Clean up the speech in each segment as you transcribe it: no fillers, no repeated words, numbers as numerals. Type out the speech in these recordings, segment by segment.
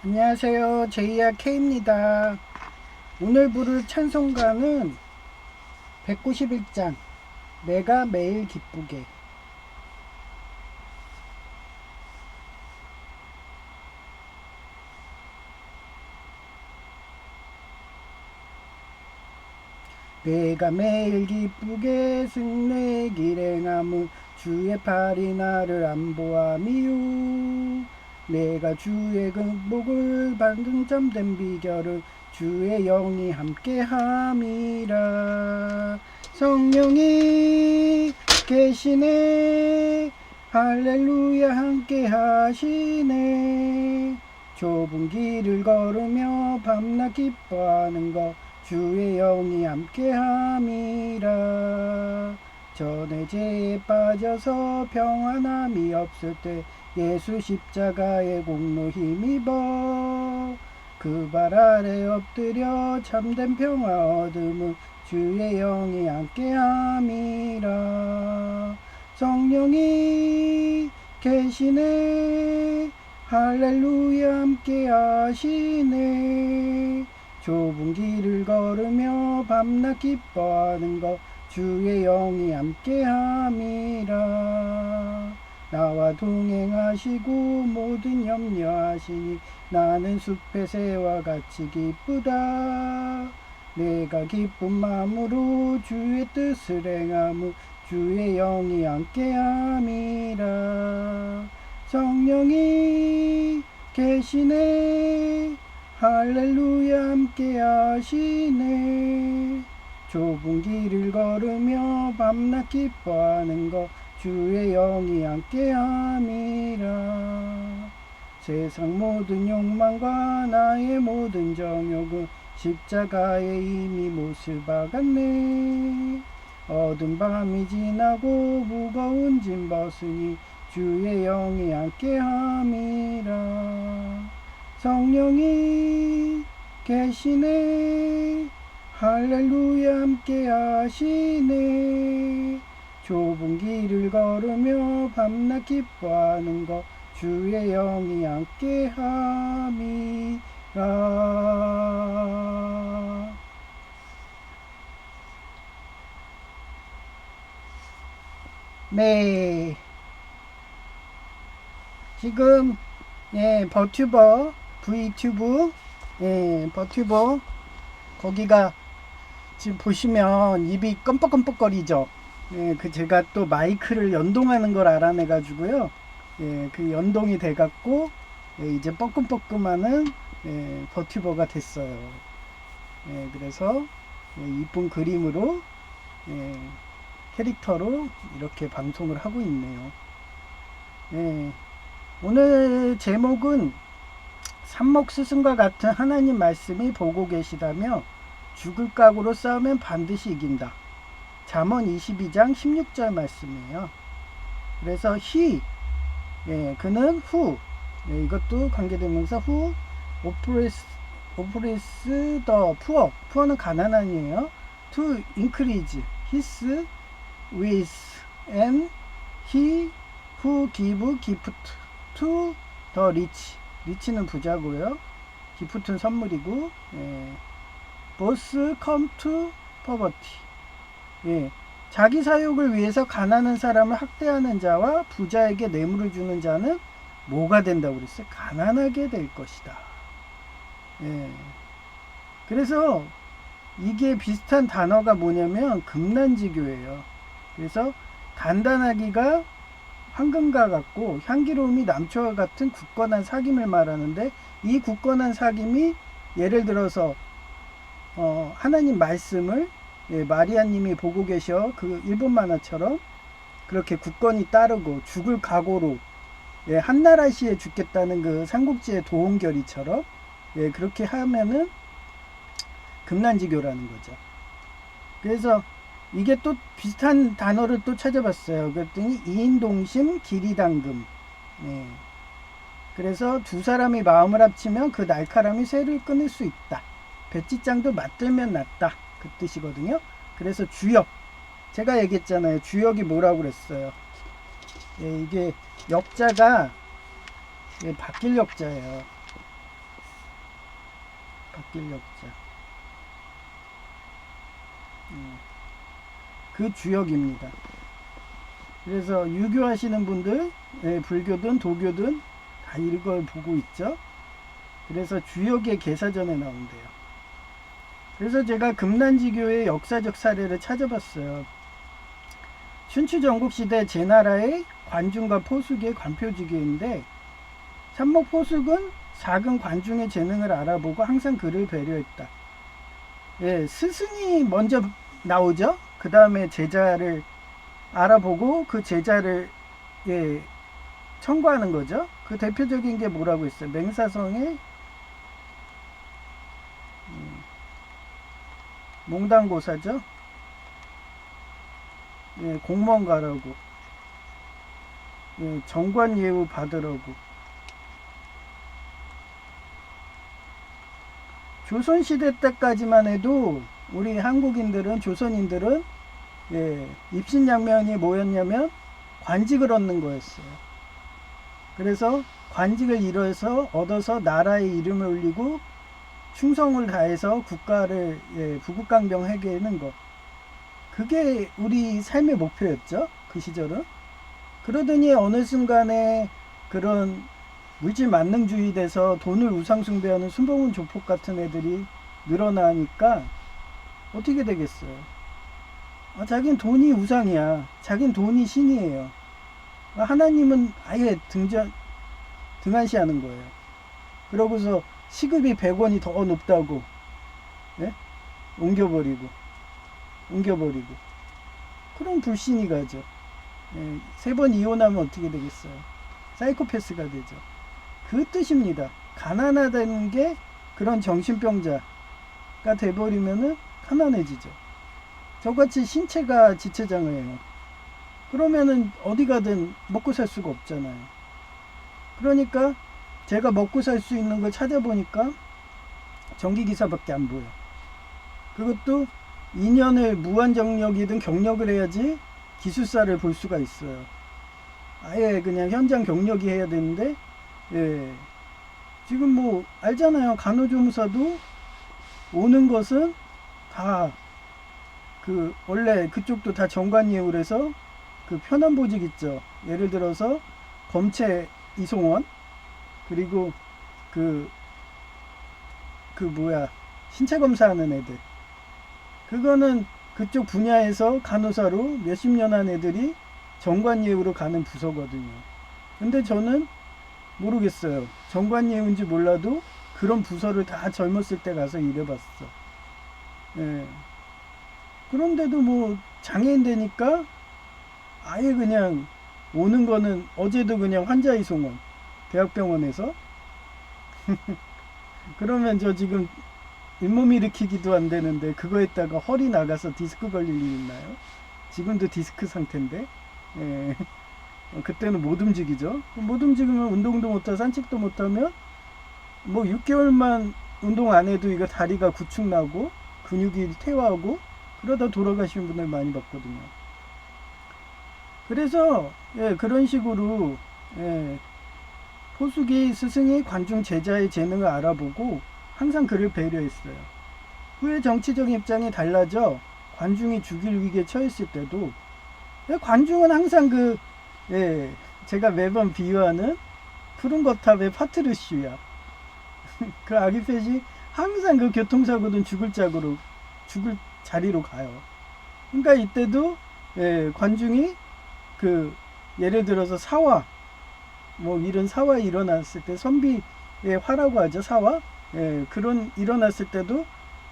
안녕하세요. 제이야 K입니다. 오늘 부를 찬송가는 191장 내가 매일 기쁘게. 내가 매일 기쁘게 승리의 길에 행함은 주의 팔이 나를 안보함이요. 내가 주의 극복을 받은 참된 비결을 주의 영이 함께함이라. 성령이 계시네, 할렐루야 함께하시네. 좁은 길을 걸으며 밤낮 기뻐하는 것 주의 영이 함께함이라. 전에 죄에 빠져서 평안함이 없을 때 예수 십자가의 공로 힘입어 그 발 아래 엎드려 참된 평화 얻음은 주의 영이 함께함이라. 성령이 계시네, 할렐루야 함께하시네. 좁은 길을 걸으며 밤낮 기뻐하는 것 주의 영이 함께함이라. 나와 동행하시고 모든 염려하시니 나는 숲의 새와 같이 기쁘다. 내가 기쁜 마음으로 주의 뜻을 행하무 주의 영이 함께함이라. 성령이 계시네, 할렐루야 함께하시네. 좁은 길을 걸으며 밤낮 기뻐하는 것 주의 영이 함께함이라. 세상 모든 욕망과 나의 모든 정욕은 십자가에 이미 못을 박았네. 어두운 밤이 지나고 무거운 짐 벗으니 주의 영이 함께함이라. 성령이 계시네, 할렐루야 함께하시네. 좁은 길을 걸으며 밤낮 기뻐하는 것 주의 영이 함께함이라. 네, 지금 버튜버 V튜브, 버튜버 거기가 지금 보시면 입이 껌뻑껌뻑거리죠. 제가 또 마이크를 연동하는 걸 알아내 가지고요. 그 연동이 돼 갖고 이제 뻐끔뻐끔하는 버튜버가 됐어요. 그래서 이쁜 그림으로 캐릭터로 이렇게 방송을 하고 있네요. 오늘 제목은 삽목 스승과 같은 하나님 말씀이 보고 계시다며 죽을 각오로 싸우면 반드시 이긴다. 잠언 22장 16절 말씀이에요. 그래서 그는 who, 이것도 관계대명사 who oppress the poor는 가난한이에요. to increase his wealth, and he who give gift to the rich. 리치는 부자고요. 기프트는 선물이고, both come to poverty. 자기 사욕을 위해서 가난한 사람을 학대하는 자와 부자에게 뇌물을 주는 자는 뭐가 된다고 그랬어요? 가난하게 될 것이다. 그래서 이게 비슷한 단어가 뭐냐면 금난지교예요. 그래서 단단하기가 황금과 같고 향기로움이 남초와 같은 굳건한 사귐을 말하는데, 이 굳건한 사귐이 예를 들어서 하나님 말씀을 마리아님이 보고 계셔 그 일본 만화처럼 그렇게 굳건히 따르고 죽을 각오로 한나라 시에 죽겠다는 그 삼국지의 도홍결이처럼 그렇게 하면은 금난지교라는 거죠. 그래서 이게 또 비슷한 단어를 또 찾아봤어요. 그랬더니 이인동심 기리당금. 그래서 두 사람이 마음을 합치면 그 날카로움이 쇠를 끊을 수 있다. 배지장도 맞들면 낫다. 그 뜻이거든요. 그래서 주역. 제가 얘기했잖아요. 주역이 뭐라고 그랬어요. 이게 역자가 바뀔 역자예요. 바뀔 역자. 그 주역입니다. 그래서 유교하시는 분들, 불교든 도교든 다 이걸 보고 있죠. 그래서 주역의 개사전에 나온대요. 그래서 제가 금난지교의 역사적 사례를 찾아봤어요. 춘추 전국시대 제나라의 관중과 포숙의 관표지교인데, 참목 포숙은 작은 관중의 재능을 알아보고 항상 그를 배려했다. 스승이 먼저 나오죠. 그 다음에 제자를 알아보고 그 제자를 청구하는 거죠. 그 대표적인 게 뭐라고 했어요? 맹사성의 몽당고사죠. 공무원 가라고, 정관예우 받으라고. 조선시대 때까지만 해도 우리 한국인들은, 조선인들은 입신양면이 뭐였냐면 관직을 얻는 거였어요. 그래서 관직을 얻어서 나라의 이름을 올리고 충성을 다해서 국가를 부국강병하게 것, 그게 우리 삶의 목표였죠. 그 시절은. 그러더니 어느 순간에 그런 물질 만능주의 돼서 돈을 우상숭배하는 순봉은 조폭 같은 애들이 늘어나니까 어떻게 되겠어요? 자긴 돈이 우상이야. 자긴 돈이 신이에요. 하나님은 아예 등한시하는 거예요. 그러고서 시급이 100원이 더 높다고 옮겨버리고 그럼 불신이 가죠. 3번 이혼하면 어떻게 되겠어요? 사이코패스가 되죠. 그 뜻입니다. 가난하다는 게 그런 정신병자가 돼버리면은 가난해지죠. 저같이 신체가 지체장애예요. 그러면은 어디 가든 먹고 살 수가 없잖아요. 그러니까 제가 먹고 살 수 있는 걸 찾아보니까 전기기사밖에 안 보여. 그것도 2년을 무한정력이든 경력을 해야지 기술사를 볼 수가 있어요. 아예 그냥 현장 경력이 해야 되는데, 지금 뭐 알잖아요. 간호조무사도 오는 것은 다 원래 그쪽도 다 정관예우를 해서 그 편한보직 있죠. 예를 들어서 검체 이송원, 그리고 신체 검사하는 애들, 그거는 그쪽 분야에서 간호사로 몇십 년 한 애들이 정관예우로 가는 부서거든요. 근데 저는 모르겠어요. 정관예우인지 몰라도 그런 부서를 다 젊었을 때 가서 일해봤어. 그런데도 뭐 장애인 되니까 아예 그냥 오는 거는, 어제도 그냥 환자 이송원, 대학병원에서 그러면 저 지금 잇몸 일으키기도 안 되는데 그거에다가 허리 나가서 디스크 걸릴 일 있나요? 지금도 디스크 상태인데. 그때는 못 움직이죠. 못 움직이면 운동도 못하고 산책도 못하면 뭐 6개월만 운동 안 해도 이거 다리가 구축나고 근육이 퇴화하고 그러다 돌아가시는 분들 많이 봤거든요. 그래서 그런 식으로 포숙이 스승이 관중 제자의 재능을 알아보고 항상 그를 배려했어요. 후에 정치적 입장이 달라져 관중이 죽일 위기에 처했을 때도 관중은 항상 제가 매번 비유하는 푸른 거탑의 파트르시우야. 그 아기펫이 항상 그 교통사고든 죽을 자리로 가요. 그러니까 이때도 관중이 예를 들어서 사화, 뭐 이런 사화 일어났을 때, 선비의 화라고 하죠. 사화. 그런 일어났을 때도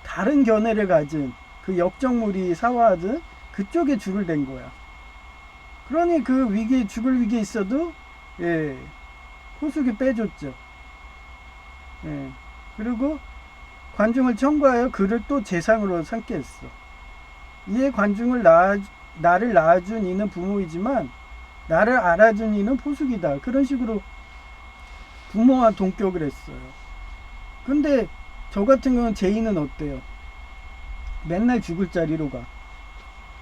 다른 견해를 가진 그 역적물이 사화하든 그쪽에 줄을 댄 거야. 그러니 그 죽을 위기에 있어도 포숙이 빼줬죠. 그리고 관중을 청구하여 그를 또 재상으로 삼게 했어. 이에 관중을 나를 낳아준 이는 부모이지만 나를 알아준 이는 포숙이다. 그런 식으로 부모와 동격을 했어요. 근데 저 같은 경우는 제이는 어때요? 맨날 죽을 자리로 가.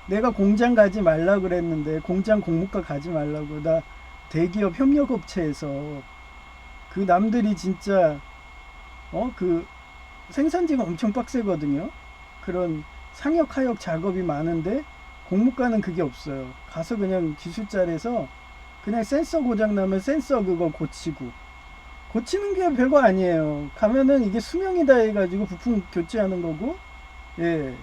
내가 공장 가지 말라 그랬는데 공장 공무과 가지 말라고, 나 대기업 협력업체에서 그 남들이 진짜 생산직은 엄청 빡세거든요. 그런 상역 하역 작업이 많은데 공무과는 그게 없어요. 가서 그냥 기술자리에서 그냥 센서 고장 나면 센서 그거 고치고, 고치는 게 별거 아니에요. 가면은 이게 수명이다 해가지고 부품 교체하는 거고, 예.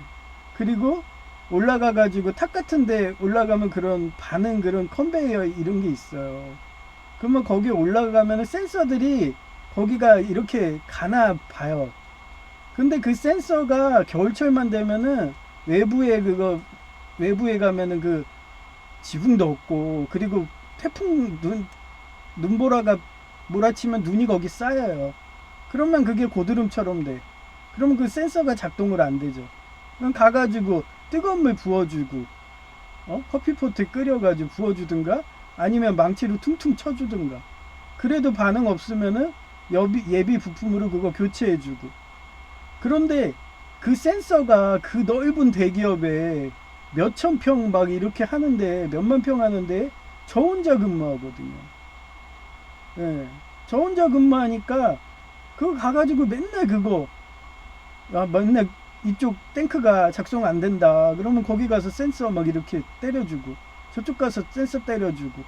그리고 올라가 가지고 탑 같은데 올라가면 그런 반응, 그런 컨베이어 이런 게 있어요. 그러면 거기 올라가면은 센서들이 거기가 이렇게 가나 봐요. 근데 그 센서가 겨울철만 되면은 외부에 그거, 외부에 가면은 그 지붕도 없고, 그리고 태풍 눈보라가 몰아치면 눈이 거기 쌓여요. 그러면 그게 고드름처럼 돼. 그러면 그 센서가 작동을 안 되죠. 그럼 가가지고 뜨거운 물 부어주고, 커피포트 끓여가지고 부어주든가, 아니면 망치로 퉁퉁 쳐주든가. 그래도 반응 없으면은 예비 부품으로 그거 교체해주고. 그런데 그 센서가 그 넓은 대기업에 몇천 평 막 이렇게 하는데, 몇만 평 하는데 저 혼자 근무하거든요. 예. 저 혼자 근무하니까 그거 가가지고 맨날 그거, 맨날 이쪽 탱크가 작동 안 된다 그러면 거기 가서 센서 막 이렇게 때려주고, 저쪽 가서 센서 때려주고,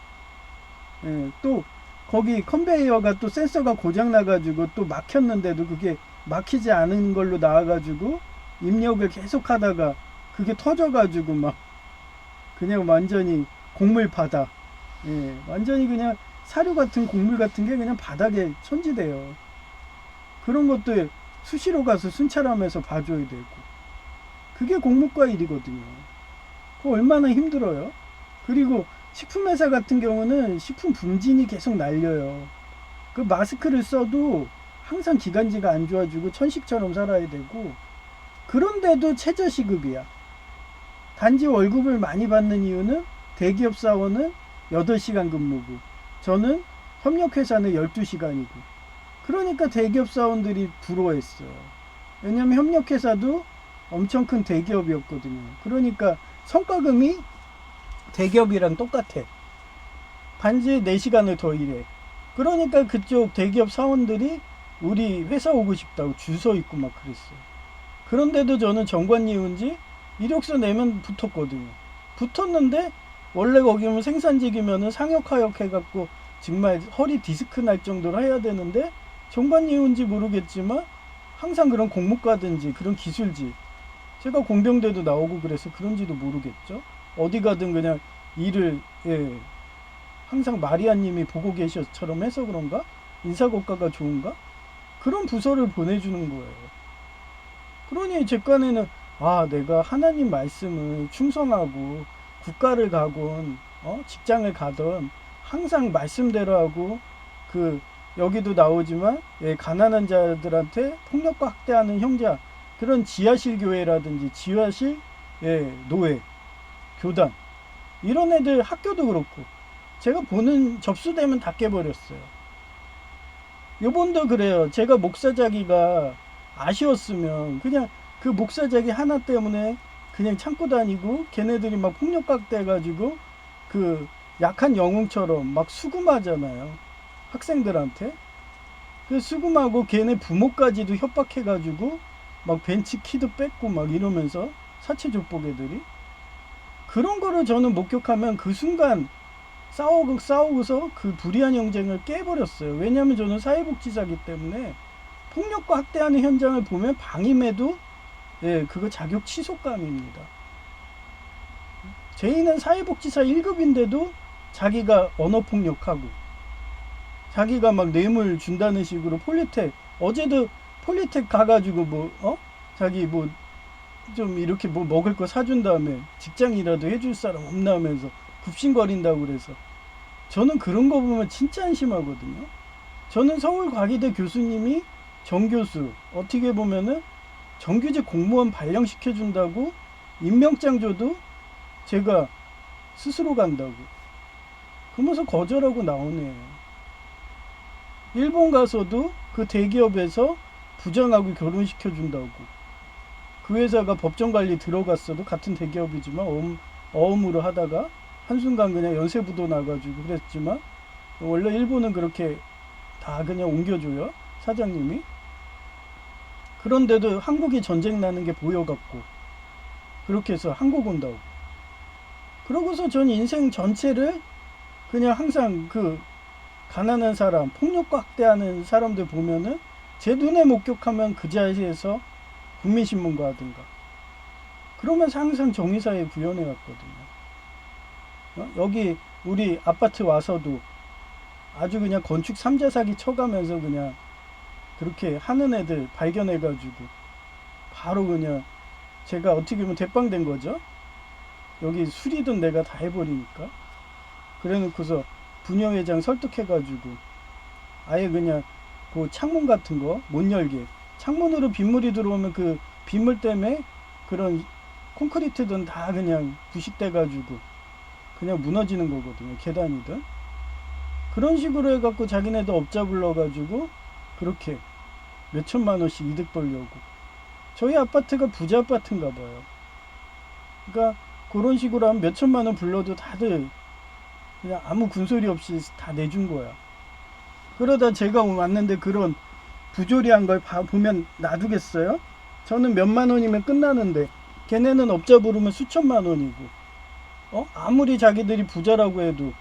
예. 또 거기 컨베이어가 또 센서가 고장 나가지고 또 막혔는데도 그게 막히지 않은 걸로 나와가지고 입력을 계속 하다가 그게 터져가지고 막 그냥 완전히 곡물 바다, 예. 완전히 그냥 사료 같은 곡물 같은 게 그냥 바닥에 천지돼요. 그런 것들 수시로 가서 순찰하면서 봐줘야 되고, 그게 공무과 일이거든요. 그거 얼마나 힘들어요. 그리고 식품회사 같은 경우는 식품 분진이 계속 날려요. 그 마스크를 써도 항상 기관지가 안 좋아지고 천식처럼 살아야 되고, 그런데도 최저시급이야. 단지 월급을 많이 받는 이유는 대기업 사원은 8시간 근무고, 저는 협력회사는 12시간이고. 그러니까 대기업 사원들이 부러워했어요. 왜냐면 협력회사도 엄청 큰 대기업이었거든요. 그러니까 성과금이 대기업이랑 똑같아. 반지 4시간을 더 일해. 그러니까 그쪽 대기업 사원들이 우리 회사 오고 싶다고 줄 서 있고 막 그랬어요. 그런데도 저는 정관이운지 이력서 내면 붙었거든요. 붙었는데 원래 거기면 생산직이면은 상역하역 해갖고 정말 허리 디스크 날 정도로 해야 되는데, 정관이운지 모르겠지만 항상 그런 공무과든지 그런 기술직, 제가 공병대도 나오고 그래서 그런지도 모르겠죠. 어디 가든 그냥 일을, 예, 항상 마리아님이 보고 계셔처럼 해서 그런가? 인사고과가 좋은가? 그런 부서를 보내주는 거예요. 그러니 제 깐에는, 내가 하나님 말씀을 충성하고 국가를 가건 직장을 가던 항상 말씀대로 하고, 그 여기도 나오지만, 예, 가난한 자들한테 폭력과 학대하는 형제, 그런 지하실 교회라든지 지하실, 예, 노예, 교단, 이런 애들 학교도 그렇고 제가 보는 접수되면 다 깨버렸어요. 요번도 그래요. 제가 목사자기가 아쉬웠으면 그냥 그 목사자기 하나 때문에 그냥 참고 다니고, 걔네들이 막 폭력각돼가지고 그 약한 영웅처럼 막 수금하잖아요, 학생들한테. 그 수금하고 걔네 부모까지도 협박해가지고 막 벤치 키도 뺏고 막 이러면서, 사채족복 애들이. 그런 거를 저는 목격하면 그 순간 싸우고서 그 불의한 경쟁을 깨버렸어요. 왜냐하면 저는 사회복지사기 때문에 폭력과 학대하는 현장을 보면 방임해도, 예, 그거 자격 취소감입니다. 제인은 사회복지사 1급인데도 자기가 언어폭력하고, 자기가 막 뇌물 준다는 식으로 폴리텍, 어제도 폴리텍 가가지고 자기 좀 이렇게 먹을 거 사준 다음에 직장이라도 해줄 사람 없나 하면서 굽신거린다고 그래서, 저는 그런 거 보면 진짜 안심하거든요. 저는 서울과기대 교수님이 정교수, 어떻게 보면은 정규직 공무원 발령시켜준다고 임명장 줘도 제가 스스로 간다고 그러면서 거절하고 나오네요. 일본 가서도 그 대기업에서 부장하고 결혼시켜준다고, 그 회사가 법정관리 들어갔어도 같은 대기업이지만 어음으로 하다가 한순간 그냥 연쇄부도 나가지고 그랬지만, 원래 일본은 그렇게 다 그냥 옮겨줘요, 사장님이. 그런데도 한국이 전쟁 나는 게 보여갖고 그렇게 해서 한국 온다고. 그러고서 전 인생 전체를 그냥 항상 그 가난한 사람, 폭력과 학대하는 사람들 보면은 제 눈에 목격하면 그 자리에서 국민신문고 하든가 그러면서 항상 정의사회 구현해 왔거든요. 여기 우리 아파트 와서도 아주 그냥 건축 삼자 사기 쳐가면서 그냥 그렇게 하는 애들 발견해가지고 바로 그냥 제가 어떻게 보면 대빵된 거죠. 여기 수리든 내가 다 해버리니까. 그래 놓고서 분녀회장 설득해가지고 아예 그냥 그 창문 같은 거 못 열게, 창문으로 빗물이 들어오면 그 빗물 때문에 그런 콘크리트든 다 그냥 부식돼가지고 그냥 무너지는 거거든요. 계단이든. 그런 식으로 해갖고 자기네도 업자 불러가지고 그렇게 몇천만 원씩 이득 벌려고. 저희 아파트가 부자 아파트인가 봐요. 그러니까 그런 식으로 하면 몇천만 원 불러도 다들 그냥 아무 군소리 없이 다 내준 거야. 그러다 제가 왔는데 그런 부조리한 걸 보면 놔두겠어요? 저는 몇만 원이면 끝나는데 걔네는 업자 부르면 수천만 원이고 아무리 자기들이 부자라고 해도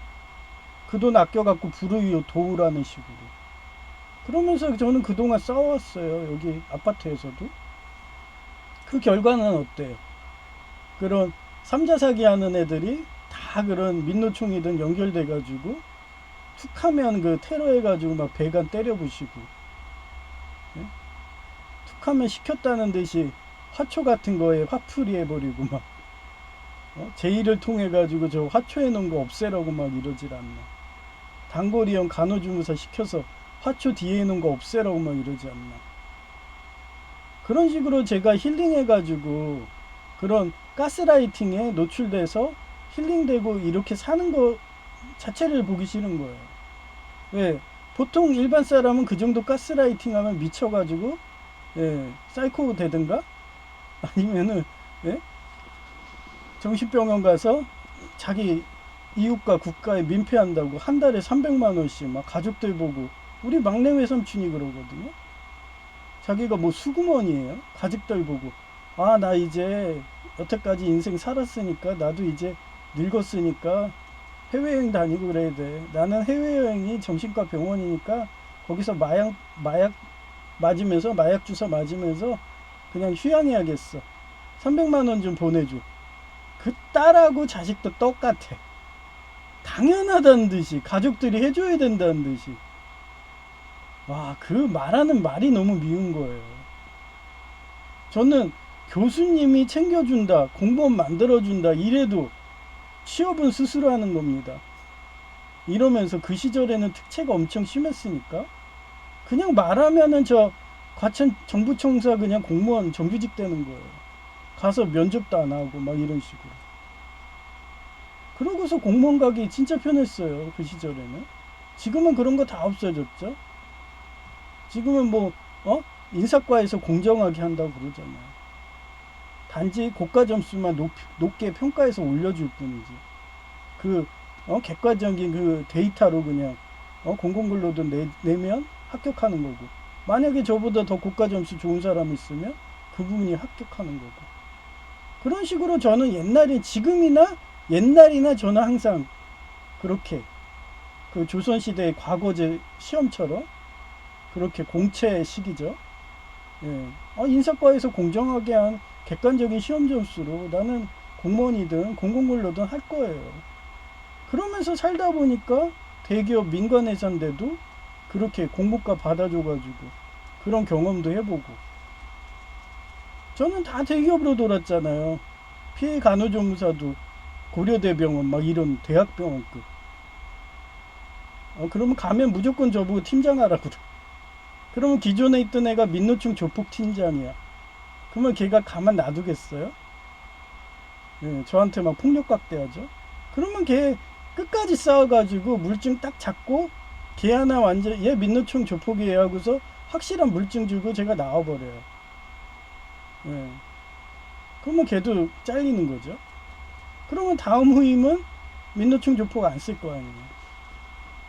그 돈 아껴갖고 불우이웃 도우라는 식으로. 그러면서 저는 그동안 싸워왔어요. 여기 아파트에서도. 그 결과는 어때요? 그런 삼자 사기 하는 애들이 다 그런 민노총이든 연결돼가지고 툭하면 그 테러해가지고 막 배관 때려부시고, 예? 툭하면 시켰다는 듯이 화초 같은 거에 화풀이 해버리고 막 제1을 통해 가지고 저 화초해 놓은 거 없애라고 막 이러질 않나. 단골이형 간호주무사 시켜서 화초 뒤에 놓은 거 없애라고 막 이러지 않나. 그런 식으로 제가 힐링해 가지고 그런 가스라이팅에 노출돼서 힐링되고 이렇게 사는 거 자체를 보기 싫은 거예요. 왜? 보통 일반 사람은 그 정도 가스라이팅 하면 미쳐가지고 사이코 되든가 아니면은 정신병원 가서 자기 이웃과 국가에 민폐한다고 한 달에 300만 원씩 막 가족들 보고. 우리 막내 외삼촌이 그러거든요. 자기가 뭐 수구먼이에요. 가족들 보고 나 이제 여태까지 인생 살았으니까 나도 이제 늙었으니까 해외여행 다니고 그래야 돼. 나는 해외여행이 정신과 병원이니까 거기서 마약 맞으면서 마약 주사 맞으면서 그냥 휴양해야겠어. 300만 원 좀 보내줘. 그 딸하고 자식도 똑같아. 당연하다는 듯이 가족들이 해줘야 된다는 듯이. 와, 그 말하는 말이 너무 미운 거예요. 저는 교수님이 챙겨준다, 공무원 만들어준다 이래도 취업은 스스로 하는 겁니다. 이러면서 그 시절에는 특채가 엄청 심했으니까 그냥 말하면은 저 과천 정부청사 그냥 공무원 정규직 되는 거예요. 가서 면접도 안 하고 막 이런 식으로. 그러고서 공무원 가기 진짜 편했어요. 그 시절에는. 지금은 그런 거 다 없어졌죠. 지금은 뭐 인사과에서 공정하게 한다고 그러잖아요. 단지 고가 점수만 높게 평가해서 올려줄 뿐이지. 그 객관적인 그 데이터로 그냥 공공근로든 내면 합격하는 거고. 만약에 저보다 더 고가 점수 좋은 사람이 있으면 그 부분이 합격하는 거고. 그런 식으로 저는 옛날이나 저는 항상 그렇게 그 조선시대의 과거제 시험처럼 그렇게 공채식이죠. 인사과에서 공정하게 한 객관적인 시험 점수로 나는 공무원이든 공공근로든 할 거예요. 그러면서 살다 보니까 대기업 민간 회사인데도 그렇게 공모가 받아줘가지고 그런 경험도 해보고. 저는 다 대기업으로 돌았잖아요. 피해 간호조무사도 고려대병원 막 이런 대학병원급. 그러면 가면 무조건 저보고 팀장하라고 그래. 그러면 기존에 있던 애가 민노총 조폭 팀장이야. 그러면 걔가 가만 놔두겠어요? 저한테 막 폭력각대하죠. 그러면 걔 끝까지 싸워가지고 물증 딱 잡고 걔 하나 완전 얘 민노총 조폭이에요 하고서 확실한 물증 주고 제가 나와버려요. 그러면 걔도 잘리는 거죠. 그러면 다음 후임은 민노총 조폭 안 쓸 거 아니에요.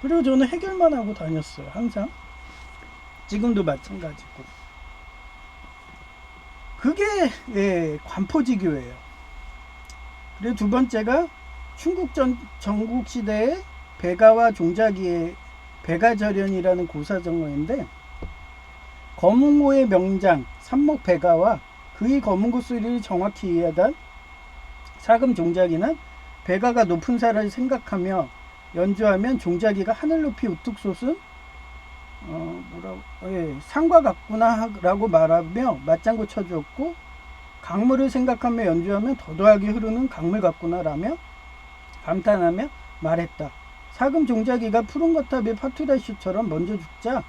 그리고 저는 해결만 하고 다녔어요. 항상. 지금도 마찬가지고. 그게 예, 관포지교예요. 그리고 두 번째가 중국 전국시대의 배가와 종자기의 배가절연이라는 고사정어인데, 검은고의 명장 삼목배가와 그의 검은고 소리를 정확히 이해하던 사금 종자기는 배가가 높은 사를 생각하며 연주하면 종자기가 하늘 높이 우뚝 솟은 산과 같구나 라고 말하며 맞장구 쳐주었고, 강물을 생각하며 연주하면 도도하게 흐르는 강물 같구나 라며 감탄하며 말했다. 사금 종자기가 푸른 거탑의 파투라슈처럼 먼저 죽자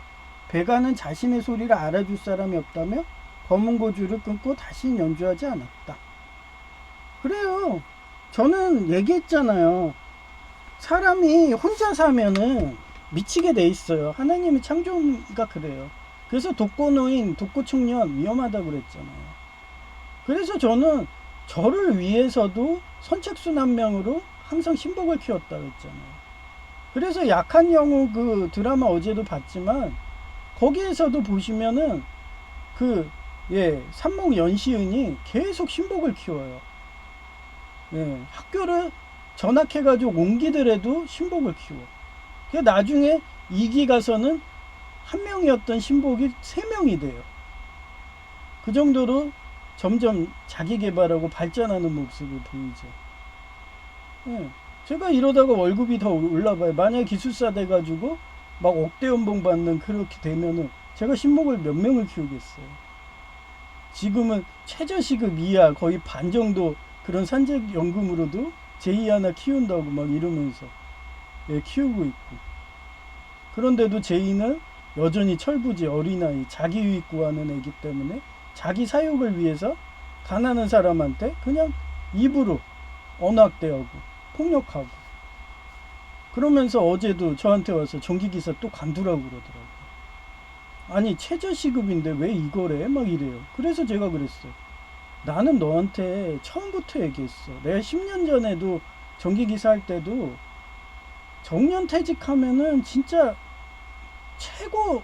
배가는 자신의 소리를 알아줄 사람이 없다며 검은 고줄을 끊고 다시는 연주하지 않았다. 그래요. 저는 얘기했잖아요. 사람이 혼자 사면은 미치게 돼 있어요. 하나님의 창조가 그래요. 그래서 독거노인, 독거청년 위험하다고 그랬잖아요. 그래서 저는 저를 위해서도 선착순 한 명으로 항상 신복을 키웠다고 했잖아요. 그래서 약한 영웅 그 드라마 어제도 봤지만 거기에서도 보시면은 삼목 연시은이 계속 신복을 키워요. 예, 학교를 전학해가지고 옮기더라도 신복을 키워. 나중에 2기 가서는 한 명이었던 신복이 3명이 돼요. 그 정도로 점점 자기 개발하고 발전하는 모습을 보이죠. 예, 제가 이러다가 월급이 더 올라가요. 만약에 기술사 돼가지고 막 억대 연봉 받는 그렇게 되면은 제가 신목을 몇 명을 키우겠어요. 지금은 최저시급 이하 거의 반 정도 그런 산재연금으로도 제이 하나 키운다고 막 이러면서 키우고 있고, 그런데도 제이는 여전히 철부지 어린아이 자기 유익 구하는 애기 때문에 자기 사욕을 위해서 가난한 사람한테 그냥 입으로 언어학대하고 폭력하고, 그러면서 어제도 저한테 와서 전기기사 또 관두라고 그러더라고요. 아니 최저시급인데 왜 이거래? 막 이래요. 그래서 제가 그랬어요. 나는 너한테 처음부터 얘기했어. 내가 10년 전에도 전기기사 할 때도 정년퇴직하면은 진짜 최고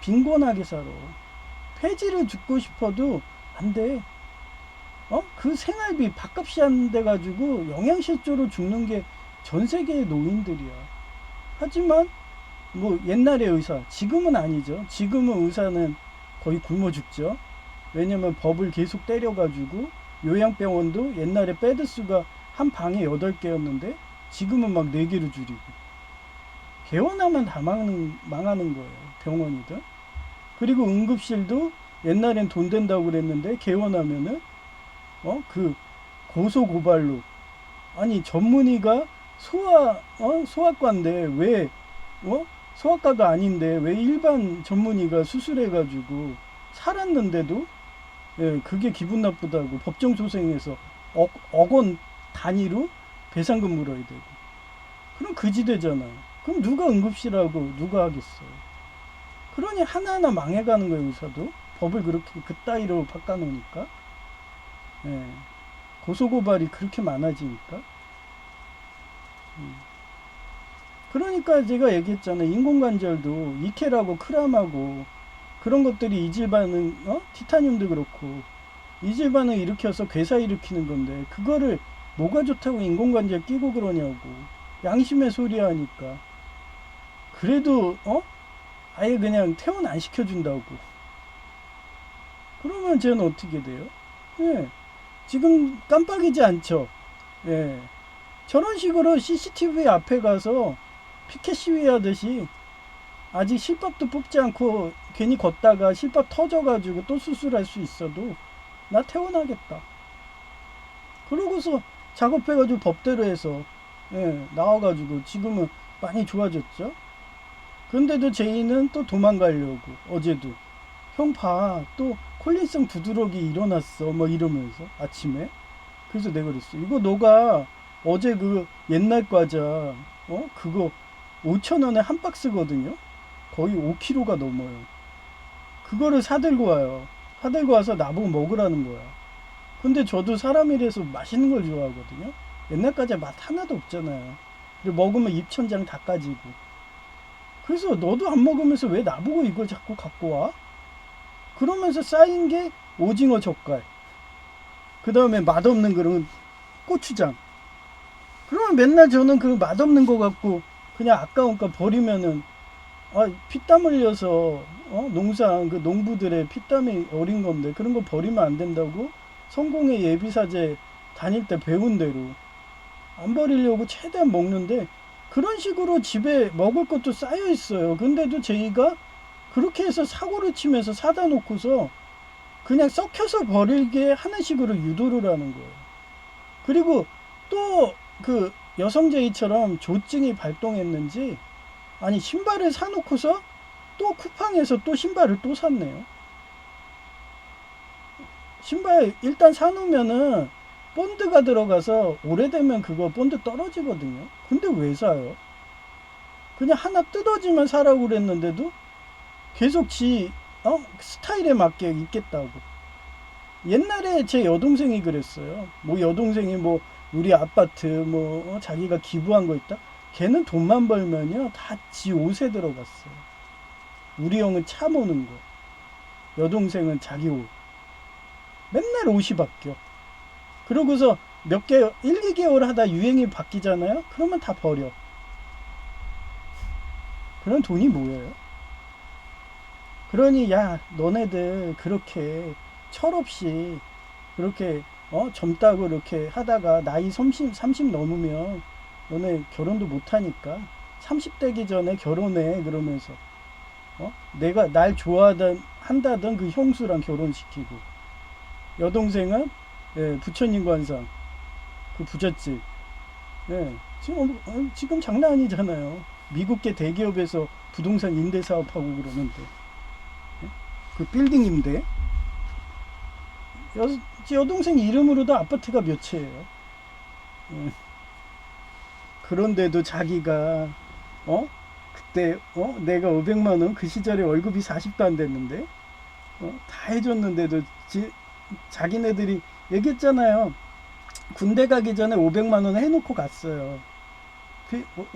빈곤하게 살아. 폐지를 죽고 싶어도 안 돼. 그 생활비 밥값이 안 돼가지고 영양실조로 죽는 게 전 세계의 노인들이야. 하지만 뭐 옛날의 의사, 지금은 아니죠. 지금은 의사는 거의 굶어 죽죠. 왜냐면 법을 계속 때려가지고 요양병원도 옛날에 베드 수가 한 방에 8개였는데 지금은 막 4개로 줄이고, 개원하면 다 망하는 거예요. 병원이든. 그리고 응급실도 옛날엔 돈 된다고 그랬는데 개원하면은 그 고소 고발로, 아니 전문의가 소아과인데 왜 소아과도 아닌데 왜 일반 전문의가 수술해가지고 살았는데도 그게 기분 나쁘다고 법정 소송에서 억원 단위로 배상금 물어야 되고, 그럼 그지 되잖아. 그럼 누가 응급실하고 누가 하겠어요. 그러니 하나하나 망해가는 거예요. 의사도 법을 그렇게 그따위로 바꿔놓으니까. 고소고발이 그렇게 많아지니까. 그러니까 제가 얘기했잖아요. 인공관절도 니켈하고 크람하고 그런 것들이 이질 반응, 티타늄도 그렇고 이질 반응 일으켜서 괴사 일으키는 건데 그거를 뭐가 좋다고 인공관절 끼고 그러냐고. 양심의 소리 하니까. 그래도 아예 그냥 퇴원 안 시켜준다고. 그러면 쟤는 어떻게 돼요? 지금 깜빡이지 않죠. 저런 식으로 CCTV 앞에 가서 피켓 시위하듯이 아직 실밥도 뽑지 않고 괜히 걷다가 실밥 터져가지고 또 수술할 수 있어도 나 퇴원하겠다. 그러고서 작업해가지고 법대로 해서 나와가지고 지금은 많이 좋아졌죠. 근데도 제이는 또 도망가려고. 어제도 형 봐, 또 콜린성 두드러기 일어났어 뭐 이러면서 아침에. 그래서 내가 그랬어. 이거 너가 어제 그 옛날 과자 그거 5,000원에 한 박스거든요. 거의 5kg가 넘어요. 그거를 사들고 와요. 사들고 와서 나보고 먹으라는 거야. 근데 저도 사람이라서 맛있는 걸 좋아하거든요. 옛날 과자 맛 하나도 없잖아요. 그리고 먹으면 입천장 다 까지고. 그래서 너도 안 먹으면서 왜 나보고 이걸 자꾸 갖고 와? 그러면서 쌓인 게 오징어 젓갈, 그 다음에 맛없는 그런 고추장. 그러면 맨날 저는 그 맛없는 거 갖고 그냥 아까우니까 버리면은, 피땀 흘려서 농사한 그 농부들의 피땀이 어린 건데 그런 거 버리면 안 된다고 성공의 예비사제 다닐 때 배운 대로 안 버리려고 최대한 먹는데, 그런 식으로 집에 먹을 것도 쌓여 있어요. 근데도 저희가 그렇게 해서 사고를 치면서 사다 놓고서 그냥 썩혀서 버리게 하는 식으로 유도를 하는 거예요. 그리고 또 그 여성제이처럼 조증이 발동했는지, 아니 신발을 사놓고서 또 쿠팡에서 또 신발을 또 샀네요. 신발 일단 사놓으면은 본드가 들어가서 오래되면 그거 본드 떨어지거든요. 근데 왜 사요? 그냥 하나 뜯어지면 사라고 그랬는데도 계속 스타일에 맞게 입겠다고. 옛날에 제 여동생이 그랬어요. 뭐 여동생이 뭐 우리 아파트 자기가 기부한 거 있다. 걔는 돈만 벌면요 다 지 옷에 들어갔어요. 우리 형은 차 모는 거, 여동생은 자기 옷. 맨날 옷이 바뀌어. 그러고서 1, 2개월 하다 유행이 바뀌잖아요. 그러면 다 버려. 그런 돈이 뭐예요? 그러니 야, 너네들 그렇게 철없이 그렇게 젊다고 이렇게 하다가 나이 30 넘으면 너네 결혼도 못하니까 30대기 전에 결혼해. 그러면서 내가 날 한다던 그 형수랑 결혼시키고, 여동생은 부처님 관상 그 부잣집, 지금 장난 아니잖아요. 미국계 대기업에서 부동산 임대 사업하고 그러는데, 그 빌딩 임대. 여동생 이름으로도 아파트가 몇 채예요. 그런데도 자기가 그때 내가 500만 원, 그 시절에 월급이 40도 안 됐는데 다 해줬는데도 자기네들이 얘기했잖아요. 군대 가기 전에 500만 원 해놓고 갔어요.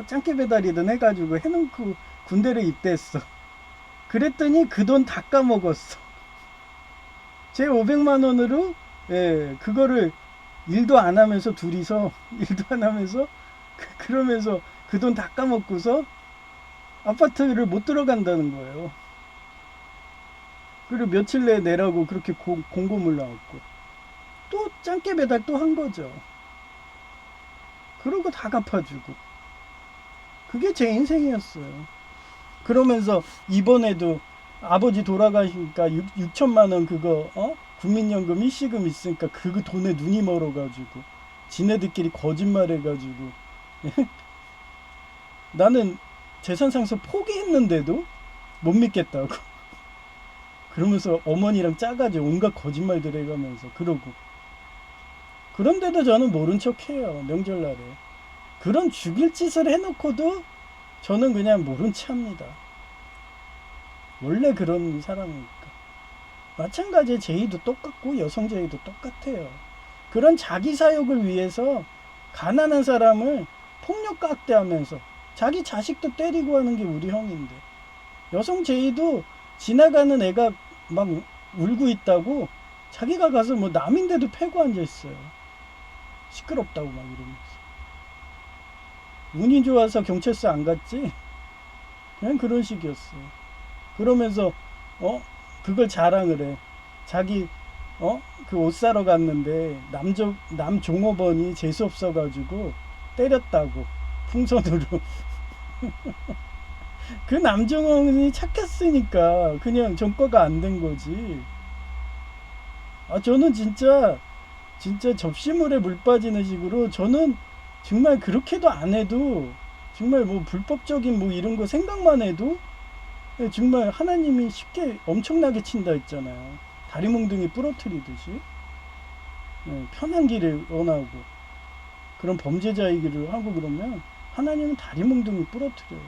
짱깨 배달이든 해가지고 해놓고 군대를 입대했어. 그랬더니 그 돈 다 까먹었어. 제 500만 원으로 그거를 일도 안 하면서 둘이서 일도 안 하면서 그러면서 그 돈 다 까먹고서 아파트를 못 들어간다는 거예요. 그리고 며칠 내에 내라고 그렇게 공고물 나왔고, 또 짱깨 배달 또 한 거죠. 그러고 다 갚아주고. 그게 제 인생이었어요. 그러면서 이번에도 아버지 돌아가시니까 6천만 원 그거 국민연금 일시금 있으니까 그 돈에 눈이 멀어가지고 지네들끼리 거짓말해가지고 나는 재산상속 포기했는데도 못 믿겠다고 그러면서 어머니랑 짜가지고 온갖 거짓말들 해가면서 그러고. 그런데도 저는 모른 척해요. 명절날에 그런 죽일 짓을 해놓고도 저는 그냥 모른 체 합니다. 원래 그런 사람이니까. 마찬가지에 제의도 똑같고 여성 제의도 똑같아요. 그런 자기 사욕을 위해서 가난한 사람을 폭력과 학대하면서 자기 자식도 때리고 하는 게 우리 형인데, 여성 제의도 지나가는 애가 막 울고 있다고 자기가 가서 뭐 남인데도 패고 앉아 있어요. 시끄럽다고 막 이러면서. 운이 좋아서 경찰서 안 갔지? 그냥 그런 식이었어요. 그러면서 그걸 자랑을 해. 자기 그 옷 사러 갔는데 남종업원이 재수 없어가지고 때렸다고, 풍선으로. 그 남종업원이 착했으니까 그냥 전과가 안 된 거지. 저는 진짜 접시물에 물 빠지는 식으로, 저는 정말 그렇게도 안 해도 정말 뭐 불법적인 뭐 이런 거 생각만 해도 정말 하나님이 쉽게 엄청나게 친다 했잖아요. 다리 몽둥이 부러뜨리듯이. 편한 길을 원하고 그런 범죄자이기를 하고 그러면 하나님은 다리 몽둥이 부러뜨려요.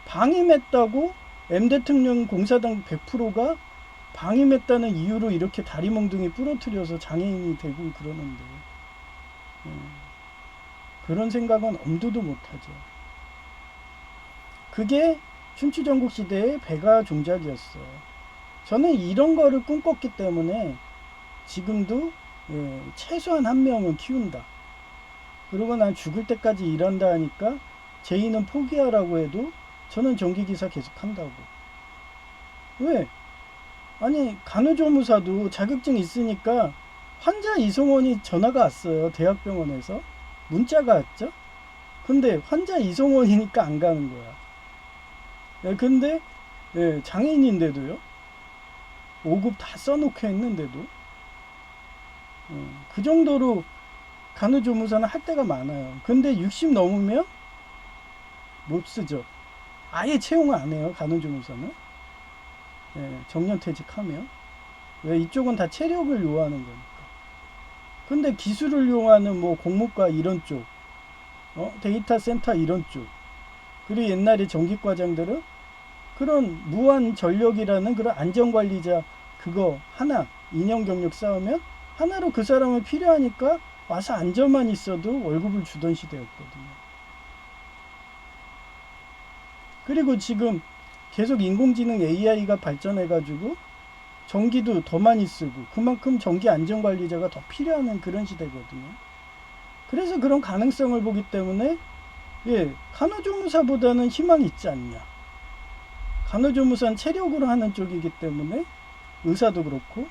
방임했다고 M 대통령 공사당 100%가 방임했다는 이유로 이렇게 다리 몽둥이 부러뜨려서 장애인이 되고 그러는데, 그런 생각은 엄두도 못하죠. 그게 춘추전국 시대의 배가 종작이었어요. 저는 이런 거를 꿈꿨기 때문에 지금도 최소한 한 명은 키운다. 그리고 난 죽을 때까지 일한다 하니까 제의는 포기하라고 해도 저는 전기기사 계속 한다고. 왜? 아니 간호조무사도 자격증 있으니까 환자 이송원이 전화가 왔어요. 대학병원에서 문자가 왔죠. 근데 환자 이송원이니까 안 가는 거야. 근데 장애인인데도요. 5급 다 써놓고 했는데도 그 정도로 간호조무사는 할 때가 많아요. 근데 60 넘으면 못 쓰죠. 아예 채용 안 해요. 간호조무사는. 정년퇴직하면. 왜? 이쪽은 다 체력을 요하는 거니까. 근데 기술을 요하는 뭐 공무과 이런 쪽, 데이터 센터 이런 쪽, 그리고 옛날에 전기과장들은 그런 무한 전력이라는 그런 안전관리자 그거 하나, 인형 경력 쌓으면 하나로 그 사람은 필요하니까 와서 앉아만 있어도 월급을 주던 시대였거든요. 그리고 지금 계속 인공지능 AI가 발전해가지고 전기도 더 많이 쓰고 그만큼 전기 안전관리자가 더 필요한 그런 시대거든요. 그래서 그런 가능성을 보기 때문에 간호조무사보다는 희망이 있지 않냐. 간호조무사는 체력으로 하는 쪽이기 때문에 의사도 그렇고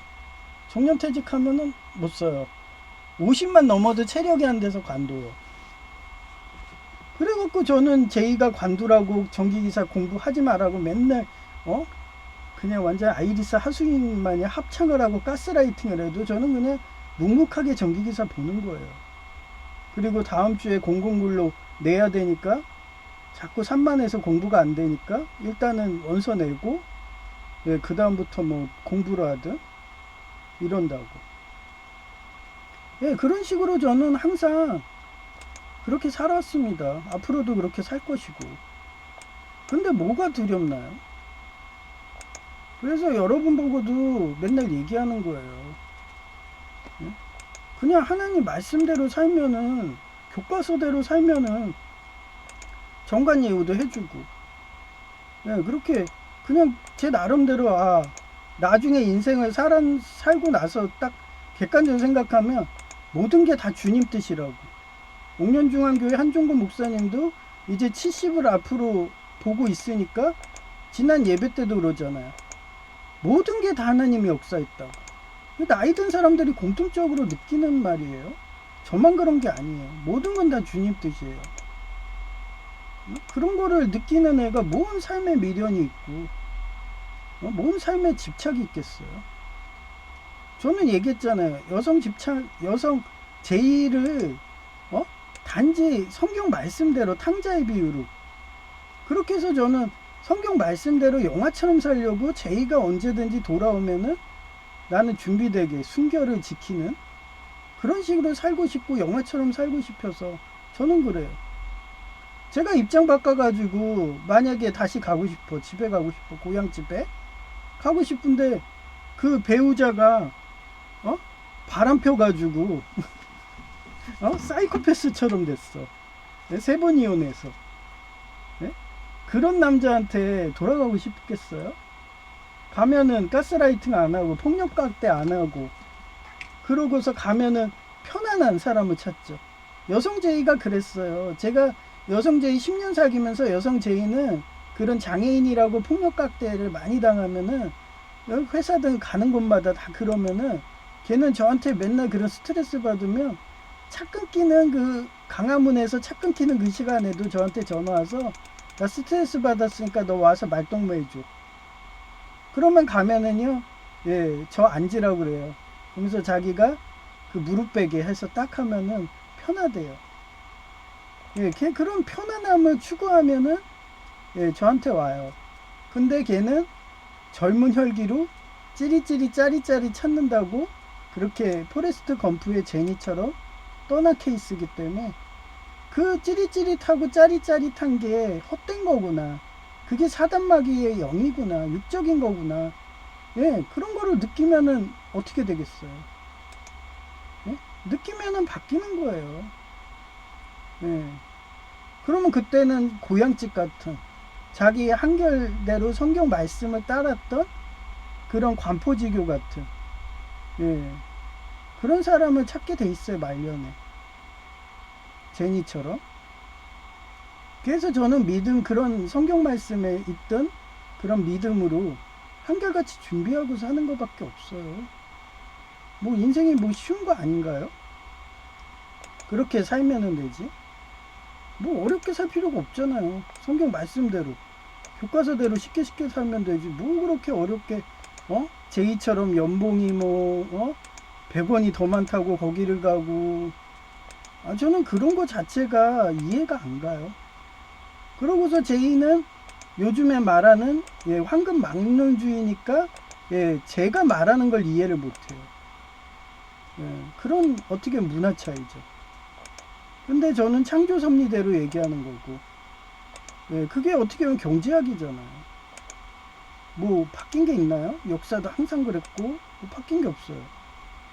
정년퇴직하면은 못 써요. 50만 넘어도 체력이 안 돼서 관둬요. 그래갖고 저는 제이가 관두라고 전기기사 공부하지 말라고 맨날 그냥 완전 아이리스 하수인 마냥 합창을 하고 가스라이팅을 해도 저는 그냥 묵묵하게 전기기사 보는 거예요. 그리고 다음 주에 공공근로 내야 되니까 자꾸 산만해서 공부가 안 되니까 일단은 원서 내고 그 다음부터 뭐 공부를 하든 이런다고. 그런 식으로 저는 항상 그렇게 살았습니다. 앞으로도 그렇게 살 것이고. 근데 뭐가 두렵나요? 그래서 여러분 보고도 맨날 얘기하는 거예요. 그냥 하나님 말씀대로 살면은, 교과서대로 살면은 정관예우도 해주고, 그렇게 그냥 제 나름대로 나중에 인생을 살고 나서 딱 객관적으로 생각하면 모든 게 다 주님 뜻이라고. 옥년중앙교회 한종근 목사님도 이제 70을 앞으로 보고 있으니까 지난 예배 때도 그러잖아요. 모든 게 다 하나님의 역사였다고. 나이 든 사람들이 공통적으로 느끼는 말이에요. 저만 그런 게 아니에요. 모든 건 다 주님 뜻이에요. 그런 거를 느끼는 애가 뭔 삶의 미련이 있고 뭔 삶의 집착이 있겠어요. 저는 얘기했잖아요. 여성 제의를 단지 성경 말씀대로 탕자의 비유로 그렇게 해서 저는 성경 말씀대로 영화처럼 살려고 제의가 언제든지 돌아오면은 나는 준비되게 순결을 지키는 그런 식으로 살고 싶고 영화처럼 살고 싶어서 저는 그래요. 제가 입장 바꿔가지고 만약에 다시 가고 싶어, 집에 가고 싶어, 고향집에 가고 싶은데 그 배우자가 바람 펴가지고 사이코패스처럼 됐어. 3번 이혼해서. 그런 남자한테 돌아가고 싶겠어요? 가면은 가스라이팅 안 하고 폭력각대 안 하고 그러고서 가면은 편안한 사람을 찾죠. 여성 제의가 그랬어요. 제가 여성 제의 10년 사귀면서 여성 제의는 그런 장애인이라고 폭력각대를 많이 당하면은 회사든 가는 곳마다 다 그러면은 걔는 저한테 맨날 그런 스트레스 받으면 차 끊기는 그 강화문에서 차 끊기는 그 시간에도 저한테 전화 와서 나 스트레스 받았으니까 너 와서 말동무 해줘. 그러면 가면은요, 저 앉으라고 그래요. 그러면서 자기가 그 무릎 베게 해서 딱 하면은 편하대요. 걔 그런 편안함을 추구하면은 저한테 와요. 근데 걔는 젊은 혈기로 찌릿찌릿 짜릿짜릿 찾는다고 그렇게 포레스트 검프의 제니처럼 떠나 케이스이기 때문에 그 찌릿찌릿하고 짜릿짜릿한 게 헛된 거구나. 그게 사단마귀의 영이구나. 육적인 거구나. 그런 거를 느끼면은 어떻게 되겠어요? 느끼면은 바뀌는 거예요. 그러면 그때는 고향집 같은 자기의 한결대로 성경 말씀을 따랐던 그런 관포지교 같은 그런 사람을 찾게 돼 있어요, 말년에. 제니처럼. 그래서 저는 믿음, 그런 성경 말씀에 있던 그런 믿음으로 한결같이 준비하고 사는 것밖에 없어요. 뭐 인생이 뭐 쉬운 거 아닌가요? 그렇게 살면은 되지. 뭐 어렵게 살 필요가 없잖아요. 성경 말씀대로 교과서대로 쉽게 쉽게 살면 되지. 뭐 그렇게 어렵게 제이처럼 연봉이 100원이 더 많다고 거기를 가고. 저는 그런 거 자체가 이해가 안 가요. 그러고서 제이는 요즘에 말하는 황금 막론주의니까 제가 말하는 걸 이해를 못해요. 그런 어떻게 문화 차이죠. 근데 저는 창조 섭리대로 얘기하는 거고, 그게 어떻게 보면 경제학이잖아요. 뭐 바뀐 게 있나요? 역사도 항상 그랬고 뭐 바뀐 게 없어요.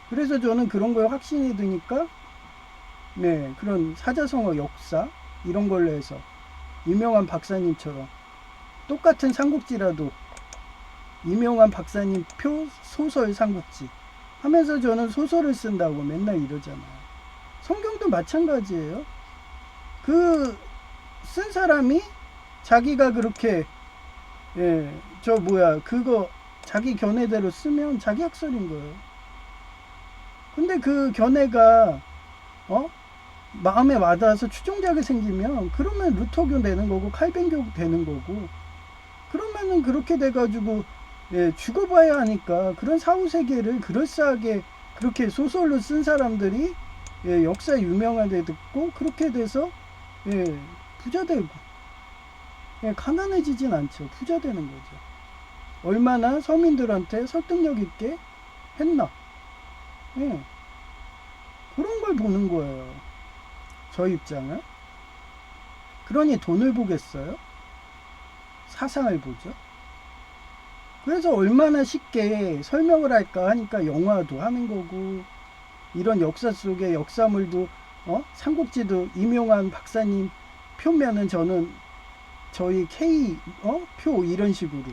그래서 저는 그런 거에 확신이 드니까 그런 사자성어 역사 이런 걸로 해서 유명한 박사님처럼 똑같은 삼국지라도 이명환 박사님 표 소설 삼국지 하면서 저는 소설을 쓴다고 맨날 이러잖아요. 성경도 마찬가지예요. 그 쓴 사람이 자기가 그렇게 그거 자기 견해대로 쓰면 자기 학설인 거예요. 근데 그 견해가 마음에 와닿아서 추종자가 생기면 그러면 루터교 되는 거고 칼빈교 되는 거고, 그러면은 그렇게 돼가지고 죽어봐야 하니까 그런 사후세계를 그럴싸하게 그렇게 소설로 쓴 사람들이 역사 유명한 데 듣고 그렇게 돼서 부자 되고 가난해지진 않죠. 부자 되는 거죠. 얼마나 서민들한테 설득력 있게 했나. 그런 걸 보는 거예요. 저 입장은. 그러니 돈을 보겠어요? 사상을 보죠. 그래서 얼마나 쉽게 설명을 할까 하니까 영화도 하는 거고, 이런 역사 속의 역사물도 삼국지도 임용환 박사님 표면은 저는 저희 K 표 이런 식으로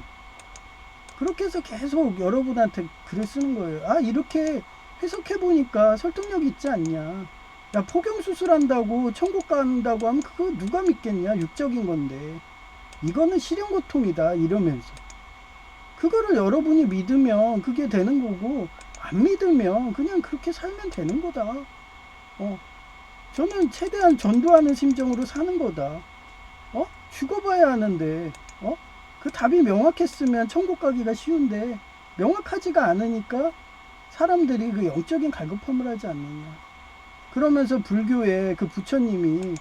그렇게 해서 계속 여러분한테 글을 쓰는 거예요. 이렇게 해석해 보니까 설득력 있지 않냐. 야, 포경 수술한다고 천국 간다고 하면 그거 누가 믿겠냐. 육적인 건데 이거는 실현고통이다 이러면서 그거를 여러분이 믿으면 그게 되는 거고, 안 믿으면 그냥 그렇게 살면 되는 거다. 저는 최대한 전도하는 심정으로 사는 거다. 죽어봐야 하는데 그 답이 명확했으면 천국 가기가 쉬운데 명확하지가 않으니까 사람들이 그 영적인 갈급함을 하지 않느냐. 그러면서 불교의 그 부처님이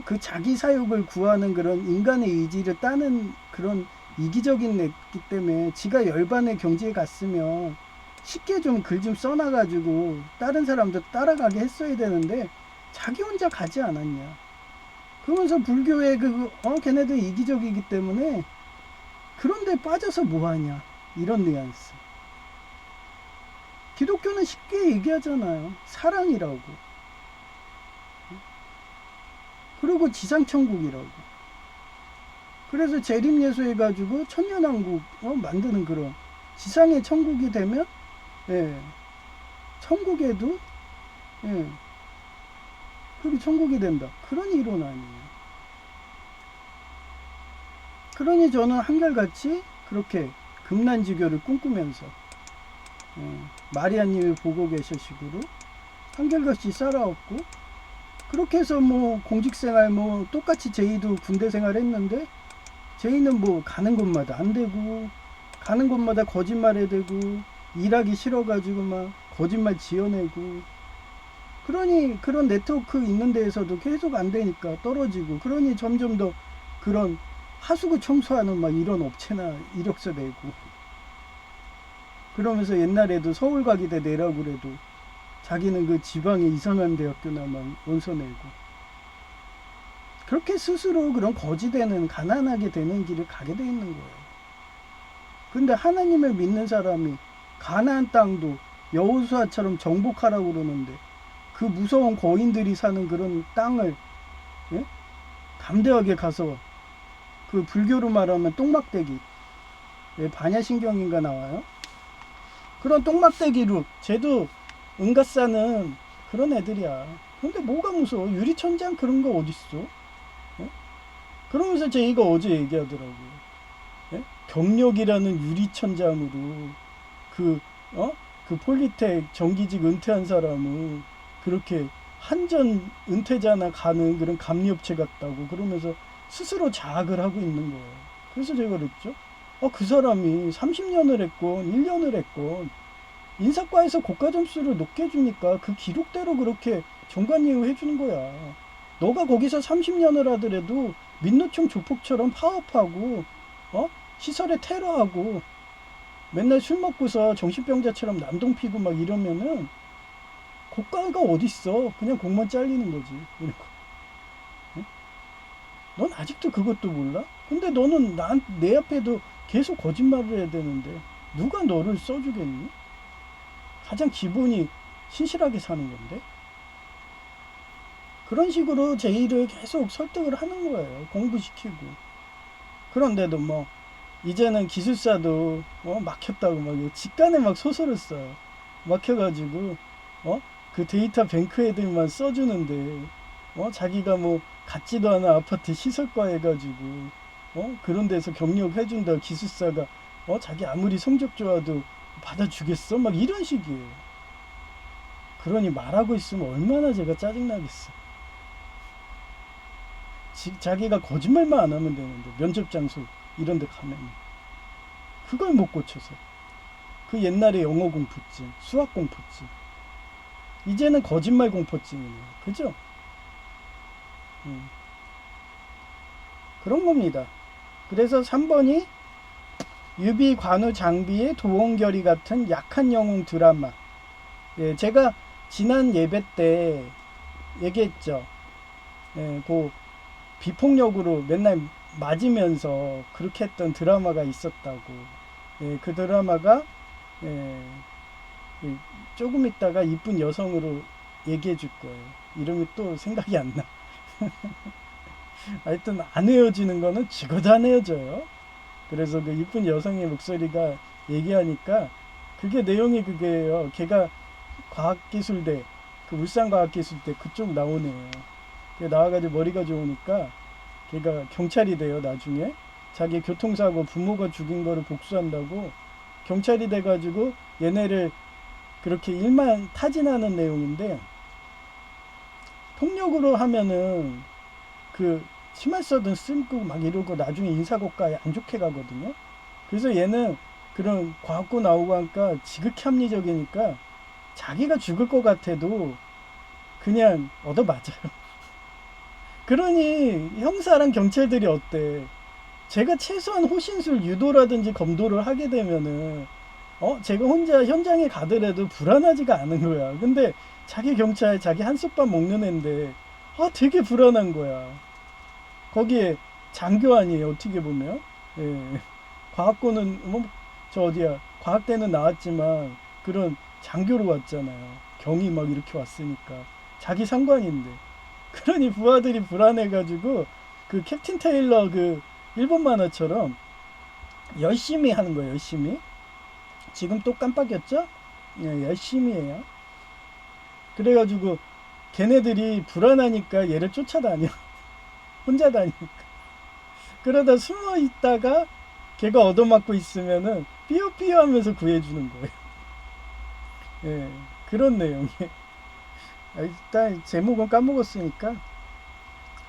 그 자기 사욕을 구하는 그런 인간의 의지를 따는 그런 이기적인 애기 때문에 지가 열반의 경지에 갔으면 쉽게 좀 글 좀 써놔가지고 다른 사람도 따라가게 했어야 되는데 자기 혼자 가지 않았냐. 그러면서 불교의 걔네들 이기적이기 때문에 그런데 빠져서 뭐하냐. 이런 뉘앙스. 기독교는 쉽게 얘기하잖아요. 사랑이라고. 그리고 지상천국이라고. 그래서 재림예수 해가지고 천년왕국 만드는 그런 지상의 천국이 되면 천국에도 그게 천국이 된다. 그런 이론 아니에요. 그러니 저는 한결같이 그렇게 금난지교를 꿈꾸면서 마리아님을 보고 계셔 식으로 한결같이 살아왔고, 그렇게 해서 뭐 공직생활 뭐 똑같이 제이도 군대 생활 했는데 제이는 뭐 가는 곳마다 안 되고 가는 곳마다 거짓말해 대고 일하기 싫어가지고 막 거짓말 지어내고, 그러니 그런 네트워크 있는 데에서도 계속 안 되니까 떨어지고, 그러니 점점 더 그런 하수구 청소하는 막 이런 업체나 이력서 내고, 그러면서 옛날에도 서울과기대 내라고 그래도 자기는 그 지방의 이상한 대학교나 막 원서 내고, 그렇게 스스로 그런 거지되는 가난하게 되는 길을 가게 돼 있는 거예요. 근데 하나님을 믿는 사람이 가나안 땅도 여호수아처럼 정복하라고 그러는데 그 무서운 거인들이 사는 그런 땅을 담대하게 가서, 그 불교로 말하면 똥막대기, 반야신경인가 나와요. 그런 똥막대기로 쟤도 은가싸는 그런 애들이야. 근데 뭐가 무서워? 유리천장 그런 거 어딨어? 예? 그러면서 제이가 어제 얘기하더라고요. 예? 경력이라는 유리천장으로 그, 어? 그 폴리텍 정기직 은퇴한 사람은 그렇게 한전 은퇴자나 가는 그런 감리업체 같다고 그러면서 스스로 자학을 하고 있는 거예요. 그래서 제가 그랬죠. 그 사람이 30년을 했건 1년을 했건 인사과에서 고과 점수를 높게 주니까 그 기록대로 그렇게 정관예우 해주는 거야. 너가 거기서 30년을 하더라도 민노총 조폭처럼 파업하고 시설에 테러하고 맨날 술 먹고서 정신병자처럼 난동 피고 막 이러면은 고과가 어딨어. 그냥 공무원 잘리는 거지. 이러고. 응? 넌 아직도 그것도 몰라? 근데 너는 내 앞에도 계속 거짓말을 해야 되는데 누가 너를 써주겠니? 가장 기본이 신실하게 사는 건데. 그런 식으로 제의를 계속 설득을 하는 거예요. 공부시키고. 그런데도 뭐 이제는 기술사도 막혔다고 막 직간에 막 소설을 써요. 막혀가지고 어? 그 데이터 뱅크 애들만 써주는데 자기가 뭐 같지도 않은 아파트 시설과 해가지고 그런 데서 경력 해준다 기술사가 자기 아무리 성적 좋아도 받아주겠어? 막 이런 식이에요. 그러니 말하고 있으면 얼마나 제가 짜증나겠어. 자기가 거짓말만 안 하면 되는데 면접 장소 이런 데 가면 그걸 못 고쳐서 그 옛날에 영어 공포증 수학 공포증 이제는 거짓말 공포증이네요. 그죠? 그런 겁니다. 그래서 3번이 유비 관우 장비의 도원결의 같은 약한 영웅 드라마. 예, 제가 지난 예배 때 얘기했죠. 예, 그 비폭력으로 맨날 맞으면서 그렇게 했던 드라마가 있었다고. 예, 그 드라마가 예, 조금 있다가 이쁜 여성으로 얘기해 줄 거예요. 이름이 또 생각이 안 나. 하여튼 안 헤어지는 거는 죽어도 안 헤어져요. 그래서 그 이쁜 여성의 목소리가 얘기하니까 그게 내용이 그게예요. 걔가 과학기술대, 그 울산과학기술대 그쪽 나오네요. 나와가지고 머리가 좋으니까 걔가 경찰이 돼요. 나중에 자기 교통사고 부모가 죽인 거를 복수한다고 경찰이 돼가지고 얘네를 그렇게 일만 타진하는 내용인데 폭력으로 하면은 그 심할서든 쓸고 막 이러고 나중에 인사고과에 안 좋게 가거든요. 그래서 얘는 그런 과학고 나오고 하니까 지극히 합리적이니까 자기가 죽을 것 같아도 그냥 얻어맞아요. 그러니 형사랑 경찰들이 어때? 제가 최소한 호신술 유도라든지 검도를 하게 되면은 제가 혼자 현장에 가더라도 불안하지가 않은 거야. 근데 자기 경찰 자기 한솥밥 먹는 애인데 되게 불안한 거야. 거기에 장교 아니에요. 어떻게 보면. 예. 과학고는 저 어디야 과학대는 나왔지만 그런 장교로 왔잖아요. 경이 막 이렇게 왔으니까 자기 상관인데 그러니 부하들이 불안해가지고 그 캡틴 테일러 그 일본 만화처럼 열심히 하는 거예요. 열심히. 지금 또 깜빡였죠? 예, 열심히 해요. 그래가지고 걔네들이 불안하니까 얘를 쫓아다녀. 혼자 다니니까. 그러다 숨어 있다가 걔가 얻어맞고 있으면은 삐요삐요 하면서 구해주는 거예요. 예, 그런 내용이. 일단 제목은 까먹었으니까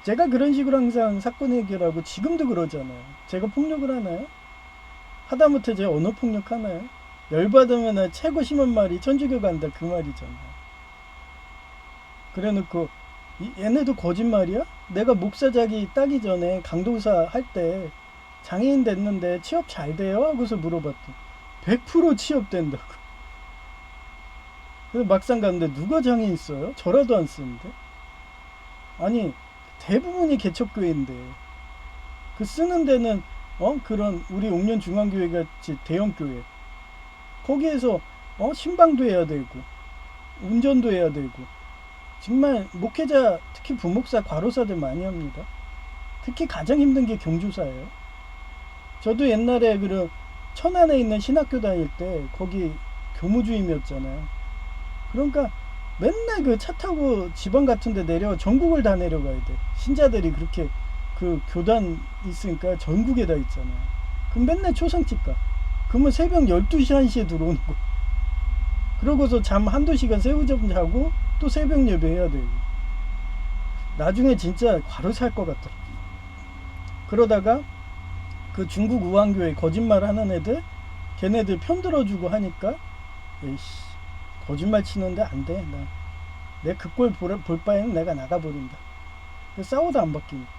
제가 그런 식으로 항상 사건 해결하고 지금도 그러잖아요. 제가 폭력을 하나요? 하다못해 제가 언어 폭력 하나요? 열받으면 최고 심한 말이 천주교 간다 그 말이잖아요. 그래놓고 얘네도 거짓말이야? 내가 목사 자기 따기 전에 강도사 할 때 장애인 됐는데 취업 잘 돼요? 하고서 물어봤더니 100% 취업된다고. 그래서 막상 갔는데 누가 장애인 써요? 저라도 안 쓰는데. 아니 대부분이 개척교회인데 그 쓰는 데는 그런 우리 옥년 중앙교회 같이 대형교회 거기에서 신방도 해야 되고 운전도 해야 되고 정말 목회자 특히 부목사 과로사들 많이 합니다. 특히 가장 힘든 게 경조사예요. 저도 옛날에 천안에 있는 신학교 다닐 때 거기 교무주임이었잖아요. 그러니까 맨날 그 차 타고 지방 같은 데 내려 전국을 다 내려가야 돼. 신자들이 그렇게 그 교단 있으니까 전국에 다 있잖아요. 그럼 맨날 초상집 가. 그러면 새벽 12시 1시에 들어오는 거. 그러고서 잠 한두 시간 새우잠 자고 또 새벽 예배 해야 되고. 나중에 진짜 과로 살 것 같더라. 그러다가 그 중국 우한교회 거짓말 하는 애들 걔네들 편들어주고 하니까 에이씨 거짓말 치는데 안 돼. 내 그 꼴 볼 바에는 내가 나가버린다. 싸워도 안 바뀌니까.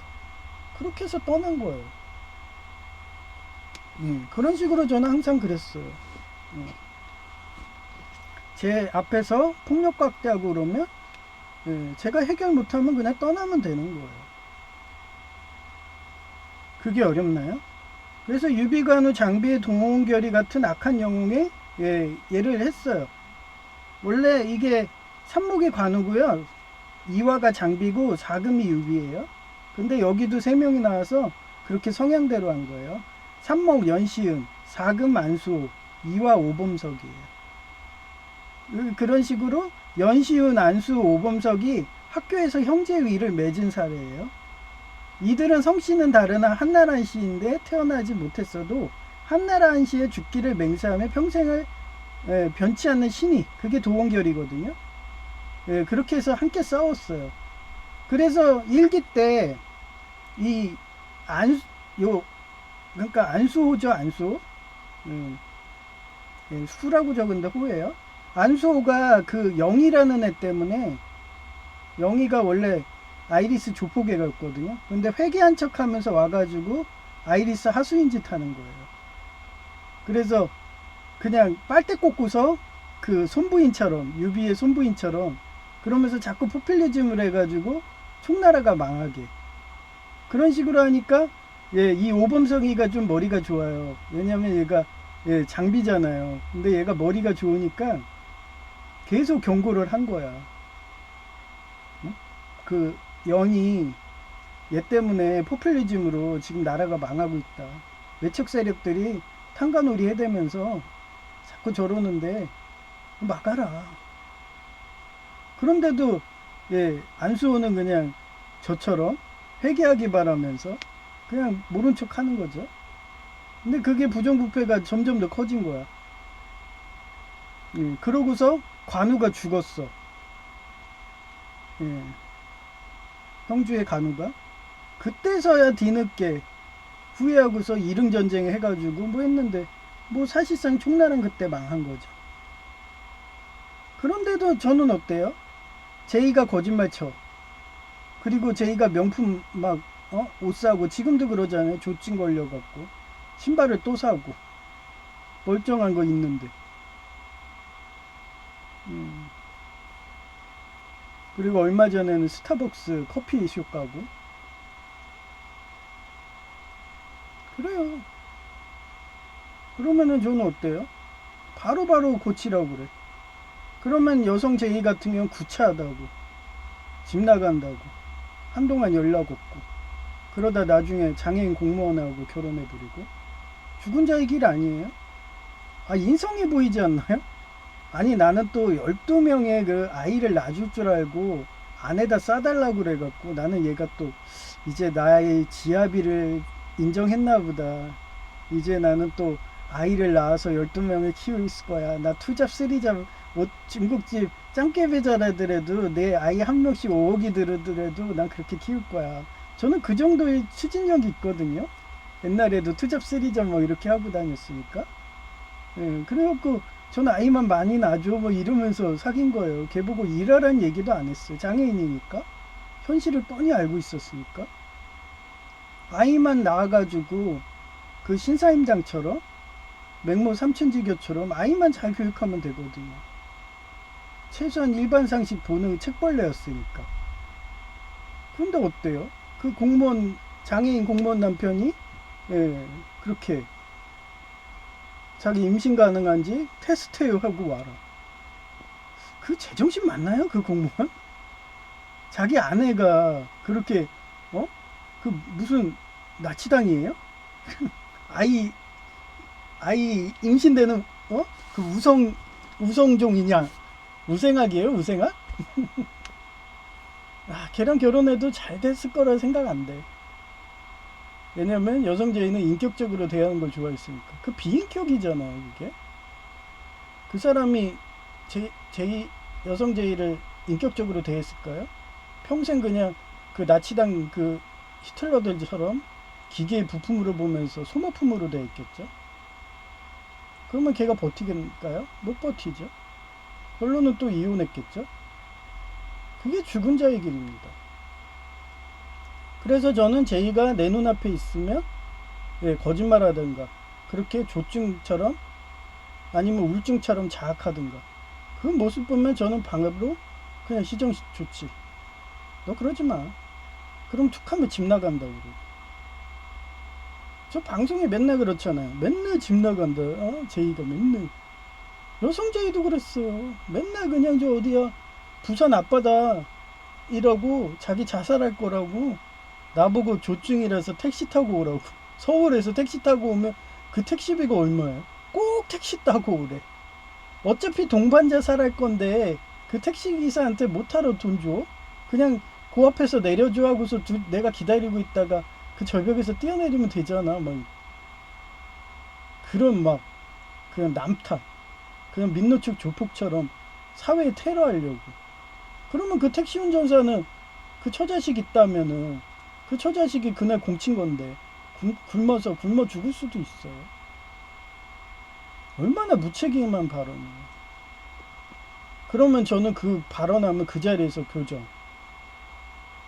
그렇게 해서 떠난 거예요. 그런 식으로 저는 항상 그랬어요. 제 앞에서 폭력각대하고 그러면 제가 해결 못하면 그냥 떠나면 되는 거예요. 그게 어렵나요? 그래서 유비관우 장비의 동원결의 같은 악한 영웅에 예를 했어요. 원래 이게 삼목이 관우고요. 이화가 장비고 사금이 유비예요. 근데 여기도 세 명이 나와서 그렇게 성향대로 한 거예요. 삼목 연시은, 사금 안수호, 이화 오범석이에요. 그런 식으로 연시은, 안수호, 오범석이 학교에서 형제 위를 맺은 사례예요. 이들은 성씨는 다르나 한나라한 씨인데 태어나지 못했어도 한나라한 씨의 죽기를 맹세하며 평생을 변치 않는 신이, 그게 도원결이거든요. 그렇게 해서 함께 싸웠어요. 그래서 일기 때 이 그러니까 안수호죠, 안수호. 수라고 적은데 호예요. 안수호가 그 영희라는 애 때문에, 영희가 원래 아이리스 조폭애였거든요. 근데 회개한 척 하면서 와가지고 아이리스 하수인 짓 하는 거예요. 그래서 그냥 빨대 꽂고서 그 손부인처럼, 유비의 손부인처럼 그러면서 자꾸 포퓰리즘을 해가지고 총나라가 망하게. 그런 식으로 하니까 이 오범석이가 좀 머리가 좋아요. 왜냐면 얘가 장비잖아요. 근데 얘가 머리가 좋으니까 계속 경고를 한 거야. 그 영이 얘 때문에 포퓰리즘으로 지금 나라가 망하고 있다. 외척 세력들이 탄간놀이 해대면서 자꾸 저러는데 막아라. 그런데도 안수호는 그냥 저처럼 회개하기 바라면서 그냥 모른 척 하는 거죠. 근데 그게 부정부패가 점점 더 커진 거야. 그러고서 관우가 죽었어. 형주의 관우가. 그때서야 뒤늦게 후회하고서 이릉전쟁 해가지고 뭐 했는데, 뭐 사실상 총나라는 그때 망한 거죠. 그런데도 저는 어때요? 제이가 거짓말 쳐. 그리고 제이가 명품 막 옷 사고, 지금도 그러잖아요. 조증 걸려갖고 신발을 또 사고 멀쩡한 거 있는데. 그리고 얼마 전에는 스타벅스 커피숍 가고. 그래요. 그러면은 저는 어때요? 바로바로 고치라고 그래. 그러면 여성 제이 같은 경우는 구차하다고, 집 나간다고, 한동안 연락 없고, 그러다 나중에 장애인 공무원하고 결혼해버리고. 죽은 자의 길 아니에요? 인성이 보이지 않나요? 아니, 나는 또 12명의 그 아이를 낳아줄 줄 알고 안에다 싸달라고 그래갖고, 나는 얘가 또 이제 나의 지아비를 인정했나 보다. 이제 나는 또 아이를 낳아서 12명을 키울 거야. 나 투잡, 쓰리잡, 중국집 짱깨비 잘하더라도 내 아이 한 명씩 5억이 들더라도 난 그렇게 키울 거야. 저는 그 정도의 추진력이 있거든요. 옛날에도 투잡, 쓰리잡 뭐 이렇게 하고 다녔으니까. 그래갖고 저는 아이만 많이 낳아줘 뭐 이러면서 사귄 거예요. 걔 보고 일하라는 얘기도 안 했어요. 장애인이니까. 현실을 뻔히 알고 있었으니까. 아이만 낳아가지고 그 신사임당처럼, 맹모 삼천지교처럼 아이만 잘 교육하면 되거든요. 최소한 일반 상식 보는 책벌레였으니까. 그런데 어때요? 그 공무원, 장애인 공무원 남편이 그렇게 자기 임신 가능한지 테스트해요 하고 와라. 그 제정신 맞나요? 그 공무원? 자기 아내가 그렇게 그 무슨 나치당이에요? 아이 임신되는 그 우성종이냐? 우생학이에요, 우생학? 걔랑 결혼해도 잘 됐을 거라 생각 안 돼. 왜냐면 여성제의는 인격적으로 대하는 걸 좋아했으니까. 그 비인격이잖아요, 그게. 그 사람이 제의, 여성제의를 인격적으로 대했을까요? 평생 그냥 그 나치당 그 히틀러들처럼 기계의 부품으로 보면서 소모품으로 대했겠죠? 그러면 걔가 버티겠을까요? 못 버티죠. 결론은 또 이혼했겠죠? 그게 죽은 자의 길입니다. 그래서 저는 제이가 내 눈앞에 있으면 거짓말하든가 그렇게 조증처럼 아니면 우울증처럼 자학하든가 그 모습 보면 저는 방으로 그냥 시정 좋지. 너 그러지 마. 그럼 툭하면 집 나간다고 그러고. 저 방송에 맨날 그렇잖아요. 맨날 집 나간다. 제이가 맨날. 여성 제이도 그랬어. 맨날 그냥 저 어디야 부산 앞바다 이라고 자기 자살할 거라고 나보고 조증이라서 택시 타고 오라고. 서울에서 택시 타고 오면 그 택시비가 얼마예요? 꼭 택시 타고 오래. 어차피 동반 자살할 건데 그 택시기사한테 못 타러 돈 줘? 그냥 그 앞에서 내려줘 하고서 내가 기다리고 있다가 그 절벽에서 뛰어내리면 되잖아. 막 그런 막 그냥 남탓, 그냥 민노축 조폭처럼 사회에 테러하려고. 그러면 그 택시 운전사는 그 처자식 있다면은 그 처자식이 그날 공친 건데 굶어 죽을 수도 있어요. 얼마나 무책임한 발언이에요. 그러면 저는 그 발언하면 그 자리에서 교정.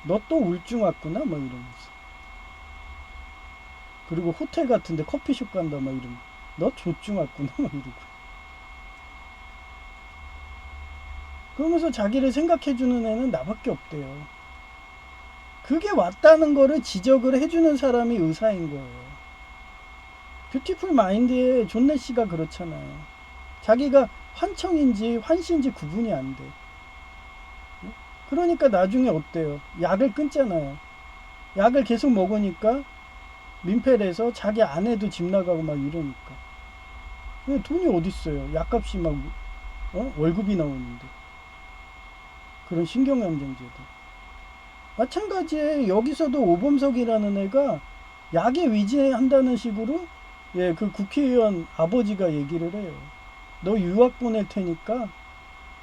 너 또 우울증 왔구나? 막 이러면서. 그리고 호텔 같은데 커피숍 간다? 막 이러면. 너 조증 왔구나? 막 이러고. 그러면서 자기를 생각해주는 애는 나밖에 없대요. 그게 왔다는 거를 지적을 해주는 사람이 의사인 거예요. 뷰티풀 마인드의 존네 씨가 그렇잖아요. 자기가 환청인지 환시인지 구분이 안 돼. 그러니까 나중에 어때요? 약을 끊잖아요. 약을 계속 먹으니까 민폐를 해서 자기 아내도 집 나가고 막 이러니까. 왜 돈이 어딨어요? 약값이 막 월급이 나오는데. 그런 신경안정제도. 마찬가지에 여기서도 오범석이라는 애가 약에 위제한다는 식으로 그 국회의원 아버지가 얘기를 해요. 너 유학 보낼 테니까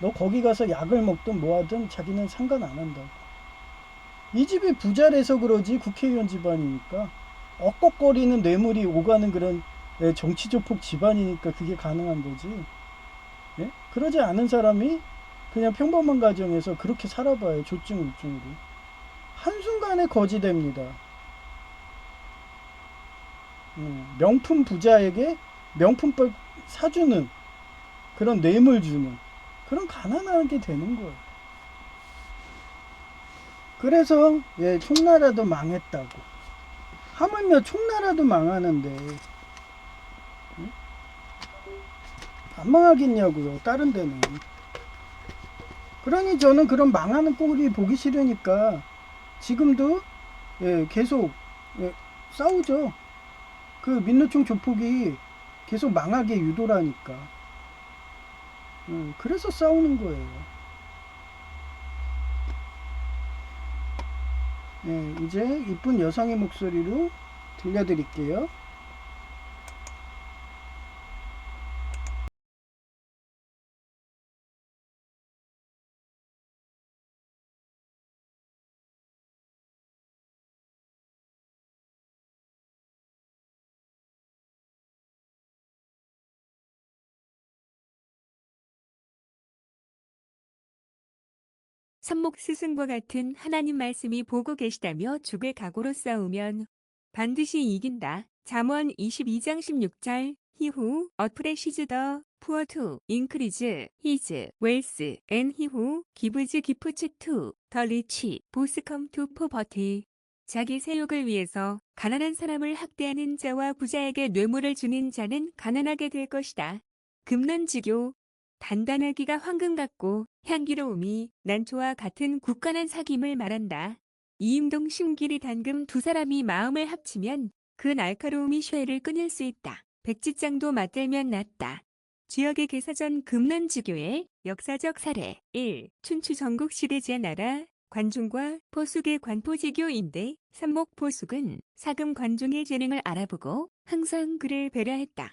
너 거기 가서 약을 먹든 뭐하든 자기는 상관 안 한다고. 이 집이 부자라서 그러지 국회의원 집안이니까 억걱거리는 뇌물이 오가는 그런 정치조폭 집안이니까 그게 가능한 거지. 예? 그러지 않은 사람이 그냥 평범한 가정에서 그렇게 살아봐요. 조증 우증으로. 한순간에 거지됩니다. 명품 부자에게 명품백 사주는 그런 뇌물 주는 그런 가난하게 되는 거예요. 그래서 총나라도 망했다고. 하물며 총나라도 망하는데 안 망하겠냐고요. 다른 데는. 그러니 저는 그런 망하는 꼴이 보기 싫으니까 지금도 계속 싸우죠. 그 민노총 조폭이 계속 망하게 유도라니까. 그래서 싸우는 거예요. 이제 이쁜 여성의 목소리로 들려드릴게요. 삽목 스승과 같은 하나님 말씀이 보고 계시다며 죽을 각오로 싸우면 반드시 이긴다. 잠언 22장 16절. He who oppresses the poor to increase his wealth, and he who gives gifts to the rich both come to poverty. 자기 세욕을 위해서 가난한 사람을 학대하는 자와 부자에게 뇌물을 주는 자는 가난하게 될 것이다. 금난지교. 단단하기가 황금 같고 향기로움이 난초와 같은 굳건한 사귐을 말한다. 이임동 심길이 단금 두 사람이 마음을 합치면 그 날카로움이 쇠를 끊을 수 있다. 백지장도 맞들면 낫다. 지역의 개사전 금난주교의 역사적 사례 1. 춘추 전국시대 제나라 관중과 포숙의 관포지교인데 삼목 포숙은 사금 관중의 재능을 알아보고 항상 그를 배려했다.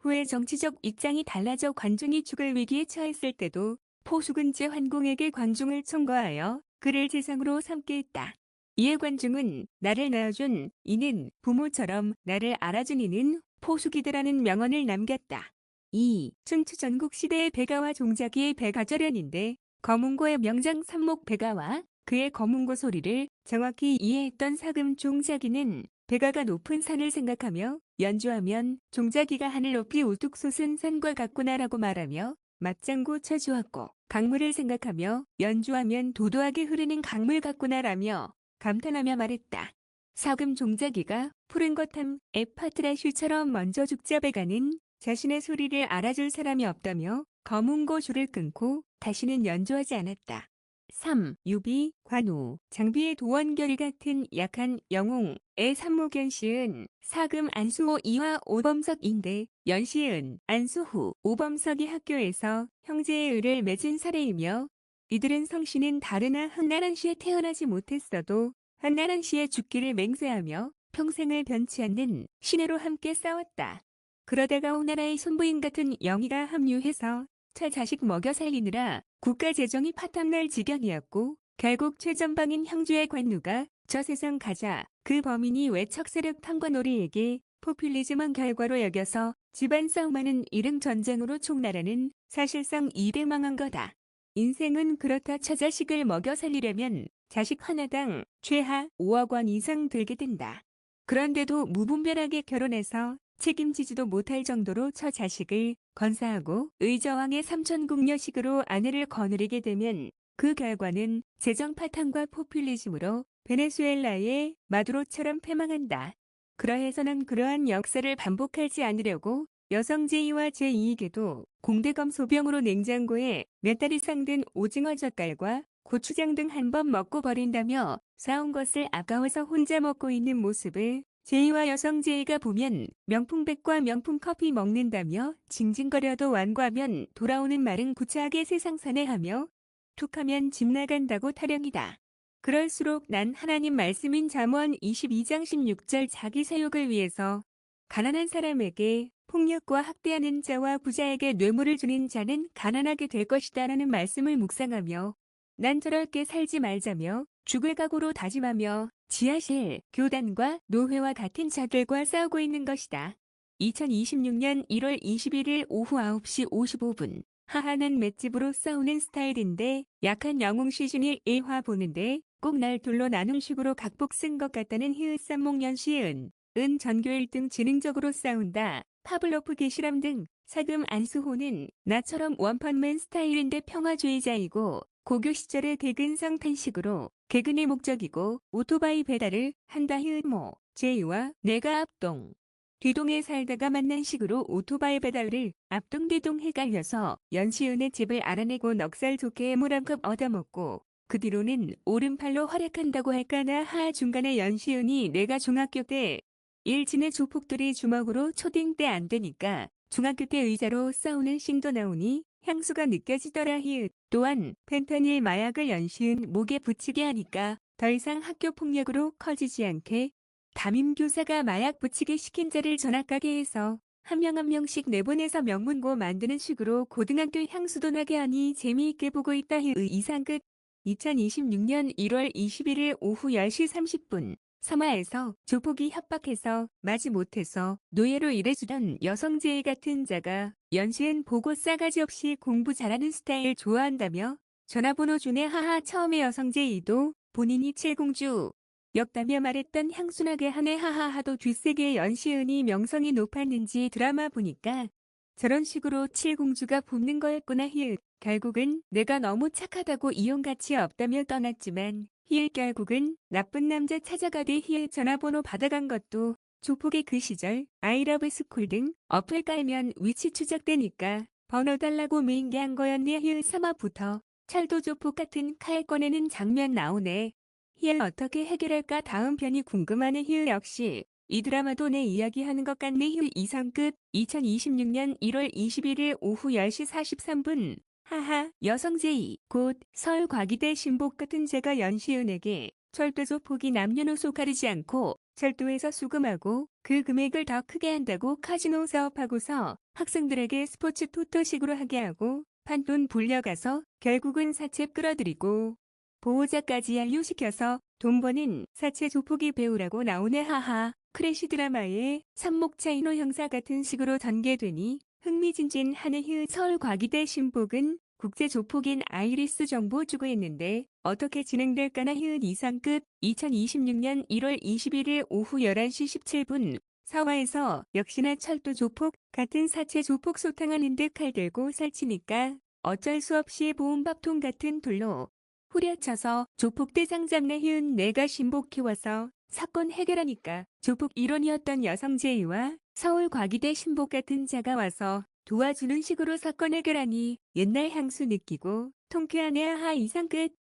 후에 정치적 입장이 달라져 관중이 죽을 위기에 처했을 때도 포숙은 제환공에게 관중을 청구하여 그를 제상으로 삼게 했다. 이에 관중은 나를 낳아준 이는 부모처럼 나를 알아준 이는 포숙이더라는 명언을 남겼다. 2. 춘추 전국시대의 백아와 종자기의 백아절연인데 거문고의 명장 삼목 백아와 그의 거문고 소리를 정확히 이해했던 사금 종자기는 백아가 높은 산을 생각하며 연주하면 종자기가 하늘 높이 우뚝 솟은 산과 같구나라고 말하며 맞장구 쳐주었고 강물을 생각하며 연주하면 도도하게 흐르는 강물 같구나라며 감탄하며 말했다. 사금 종자기가 푸른 것함 에파트라슈처럼 먼저 죽자 백아는 자신의 소리를 알아줄 사람이 없다며 거문고 줄을 끊고 다시는 연주하지 않았다. 3. 유비, 관우, 장비의 도원결 같은 약한 영웅의 삼모견시은 사금 안수호 이화 오범석인데 연시은 안수후 오범석이 학교에서 형제의 의를 맺은 사례이며 이들은 성씨는 다르나 한나란 씨에 태어나지 못했어도 한나란 씨의 죽기를 맹세하며 평생을 변치 않는 신혜로 함께 싸웠다. 그러다가 오나라의 손부인 같은 영희가 합류해서 자식 먹여 살리느라 국가 재정이 파탄날 지경이었고 결국 최전방인 형주의 관누가 저 세상 가자 그 범인이 외척 세력 탕관오리에게 포퓰리즘한 결과로 여겨서 집안 싸움하는 이른 전쟁으로 총나라는 사실상 이대망한 거다. 인생은 그렇다. 처자식을 먹여 살리려면 자식 하나당 최하 5억 원 이상 들게 된다. 그런데도 무분별하게 결혼해서 책임지지도 못할 정도로 처자식을 건사하고 의저왕의 삼천궁녀식으로 아내를 거느리게 되면 그 결과는 재정 파탄과 포퓰리즘으로 베네수엘라의 마두로처럼 패망한다. 그러해서는 그러한 역사를 반복하지 않으려고 여성 제2와 제2에게도 공대검 소병으로 냉장고에 몇 달 이상 된 오징어 젓갈과 고추장 등 한 번 먹고 버린다며 사온 것을 아까워서 혼자 먹고 있는 모습을 제2와 여성 제2가 보면 명품백과 명품 커피 먹는다며 징징거려도 완고하면 돌아오는 말은 구차하게 세상사내하며 툭하면 집 나간다고 타령이다. 그럴수록 난 하나님 말씀인 잠언 22장 16절 자기 사욕을 위해서 가난한 사람에게 폭력과 학대하는 자와 부자에게 뇌물을 주는 자는 가난하게 될 것이다 라는 말씀을 묵상하며 난 저렇게 살지 말자며 죽을 각오로 다짐하며 지하실, 교단과 노회와 같은 자들과 싸우고 있는 것이다. 2026년 1월 21일 오후 9시 55분 하하는 맷집으로 싸우는 스타일인데 약한 영웅 시즌이 1화 보는데 꼭 날 둘로 나눈 식으로 각복 쓴 것 같다는 히읗삼목년 시은 은 전교 1등 지능적으로 싸운다. 파블로프 게시람 등 사금 안수호는 나처럼 원펀맨 스타일인데 평화주의자이고 고교 시절의 개근성 탄식으로 개근의 목적이고 오토바이 배달을 한다. 히읗모 제이와 내가 앞동 뒤동에 살다가 만난 식으로 오토바이 배달을 앞동 뒤동 헷갈려서 연시은의 집을 알아내고 넉살 좋게 물 한 컵 얻어먹고 그 뒤로는 오른팔로 활약한다고 할까나 하하 중간에 연시은이 내가 중학교 때 일진의 조폭들이 주먹으로 초딩 때 안 되니까 중학교 때 의자로 싸우는 씬도 나오니 향수가 느껴지더라. 히읗 또한 펜타닐 마약을 연시은 목에 붙이게 하니까 더 이상 학교 폭력으로 커지지 않게 담임교사가 마약 붙이게 시킨 자를 전학가게 해서 한 명 한 명씩 내보내서 명문고 만드는 식으로 고등학교 향수도 나게 하니 재미있게 보고 있다. 이상 끝. 2026년 1월 21일 오후 10시 30분 서마에서 조폭이 협박해서 마지 못해서 노예로 일해주던 여성제의 같은 자가 연시은 보고 싸가지 없이 공부 잘하는 스타일 좋아한다며 전화번호 주네. 하하 처음에 여성제이도 본인이 칠공주 였다며 말했던 향순하게 하네. 하하 하도 뒷세계의 연시은이 명성이 높았는지 드라마 보니까 저런 식으로 칠공주가 붙는 거였구나. 히읗 결국은 내가 너무 착하다고 이용 가치 없다며 떠났지만 히읗 결국은 나쁜 남자 찾아가되 히읗 전화번호 받아간 것도 조폭의 그 시절 아이러브 스쿨 등 어플 깔면 위치 추적되니까 번호 달라고 메인게 거였네. 히읗 3화부터 철도 조폭 같은 칼 꺼내는 장면 나오네. 히읗 어떻게 해결할까 다음 편이 궁금하네. 히읗 역시 이 드라마도 내 이야기 하는 것 같네. 휴 이상 끝. 2026년 1월 21일 오후 10시 43분. 하하, 여성 제이. 곧 서울 과기대 신복 같은 제가 연시은에게 철도조 포기 남녀노소 가리지 않고 철도에서 수금하고 그 금액을 더 크게 한다고 카지노 사업하고서 학생들에게 스포츠 토토식으로 하게 하고 판돈 불려가서 결국은 사채 끌어들이고 보호자까지 연루시켜서 돈 버는 사채 조폭이 배우라고 나오네. 하하. 크래시 드라마의 삼목차이노 형사 같은 식으로 전개되니 흥미진진하는 휴. 서울 과기대 신복은 국제 조폭인 아이리스 정보 주고 있는데 어떻게 진행될까나. 휴 이상 끝. 2026년 1월 21일 오후 11시 17분. 사화에서 역시나 철도 조폭 같은 사채 조폭 소탕하는 데 칼 들고 살치니까 어쩔 수 없이 보온밥통 같은 돌로 후려쳐서 조폭 대장 잡네. 휴은 내가 신복 키워서 사건 해결하니까 조폭 일원이었던 여성 제이와 서울 과기대 신복 같은 자가 와서 도와주는 식으로 사건 해결하니 옛날 향수 느끼고 통쾌하네. 하하 이상 끝.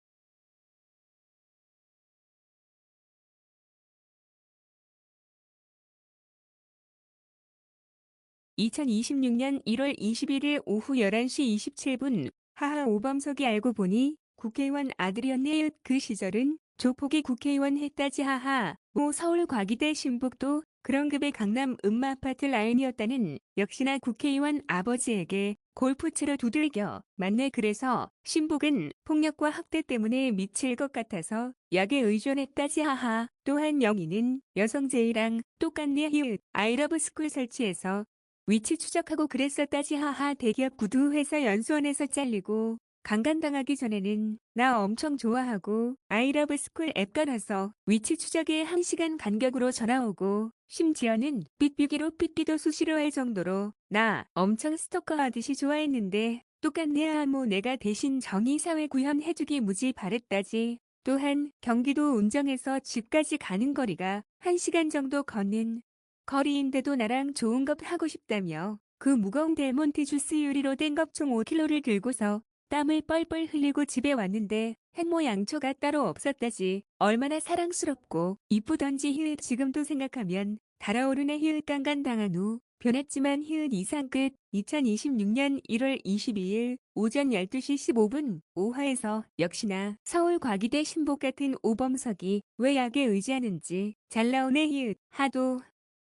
2026년 1월 21일 오후 11시 27분. 하하 오범석이 알고 보니 국회의원 아들이었네. 그 시절은 조폭이 국회의원 했다지. 하하. 모 서울 과기대 신복도 그런 급의 강남 음마아파트 라인이었다는 역시나 국회의원 아버지에게 골프채로 두들겨 맞네. 그래서 신복은 폭력과 학대 때문에 미칠 것 같아서 약에 의존했다지. 하하. 또한 영희는 여성 제이랑 똑같네. 히읗 아이러브 스쿨 설치해서 위치 추적하고 그랬었다지. 하하. 대기업 구두 회사 연수원에서 잘리고 강간당하기 전에는 나 엄청 좋아하고 아이러브 스쿨 앱 깔아서 위치 추적에 1시간 간격으로 전화 오고 심지어는 삐삐기로 삐삐도 수시로 할 정도로 나 엄청 스토커하듯이 좋아했는데 똑같네. 하모 내가 대신 정의사회 구현해주기 무지 바랬다지. 또한 경기도 운정에서 집까지 가는 거리가 1시간 정도 걷는 거리인데도 나랑 좋은 것 하고 싶다며 그 무거운 델몬티 주스 유리로 된 컵 총 5kg를 들고서 땀을 뻘뻘 흘리고 집에 왔는데 햇모 양초가 따로 없었다지. 얼마나 사랑스럽고 이쁘던지. 히읗 지금도 생각하면 달아오르네. 히읗 강간당한 후 변했지만. 히읗 이상 끝. 2026년 1월 22일 오전 12시 15분 오화에서 역시나 서울 과기대 신복 같은 오범석이 왜 약에 의지하는지 잘 나오네. 히읗 하도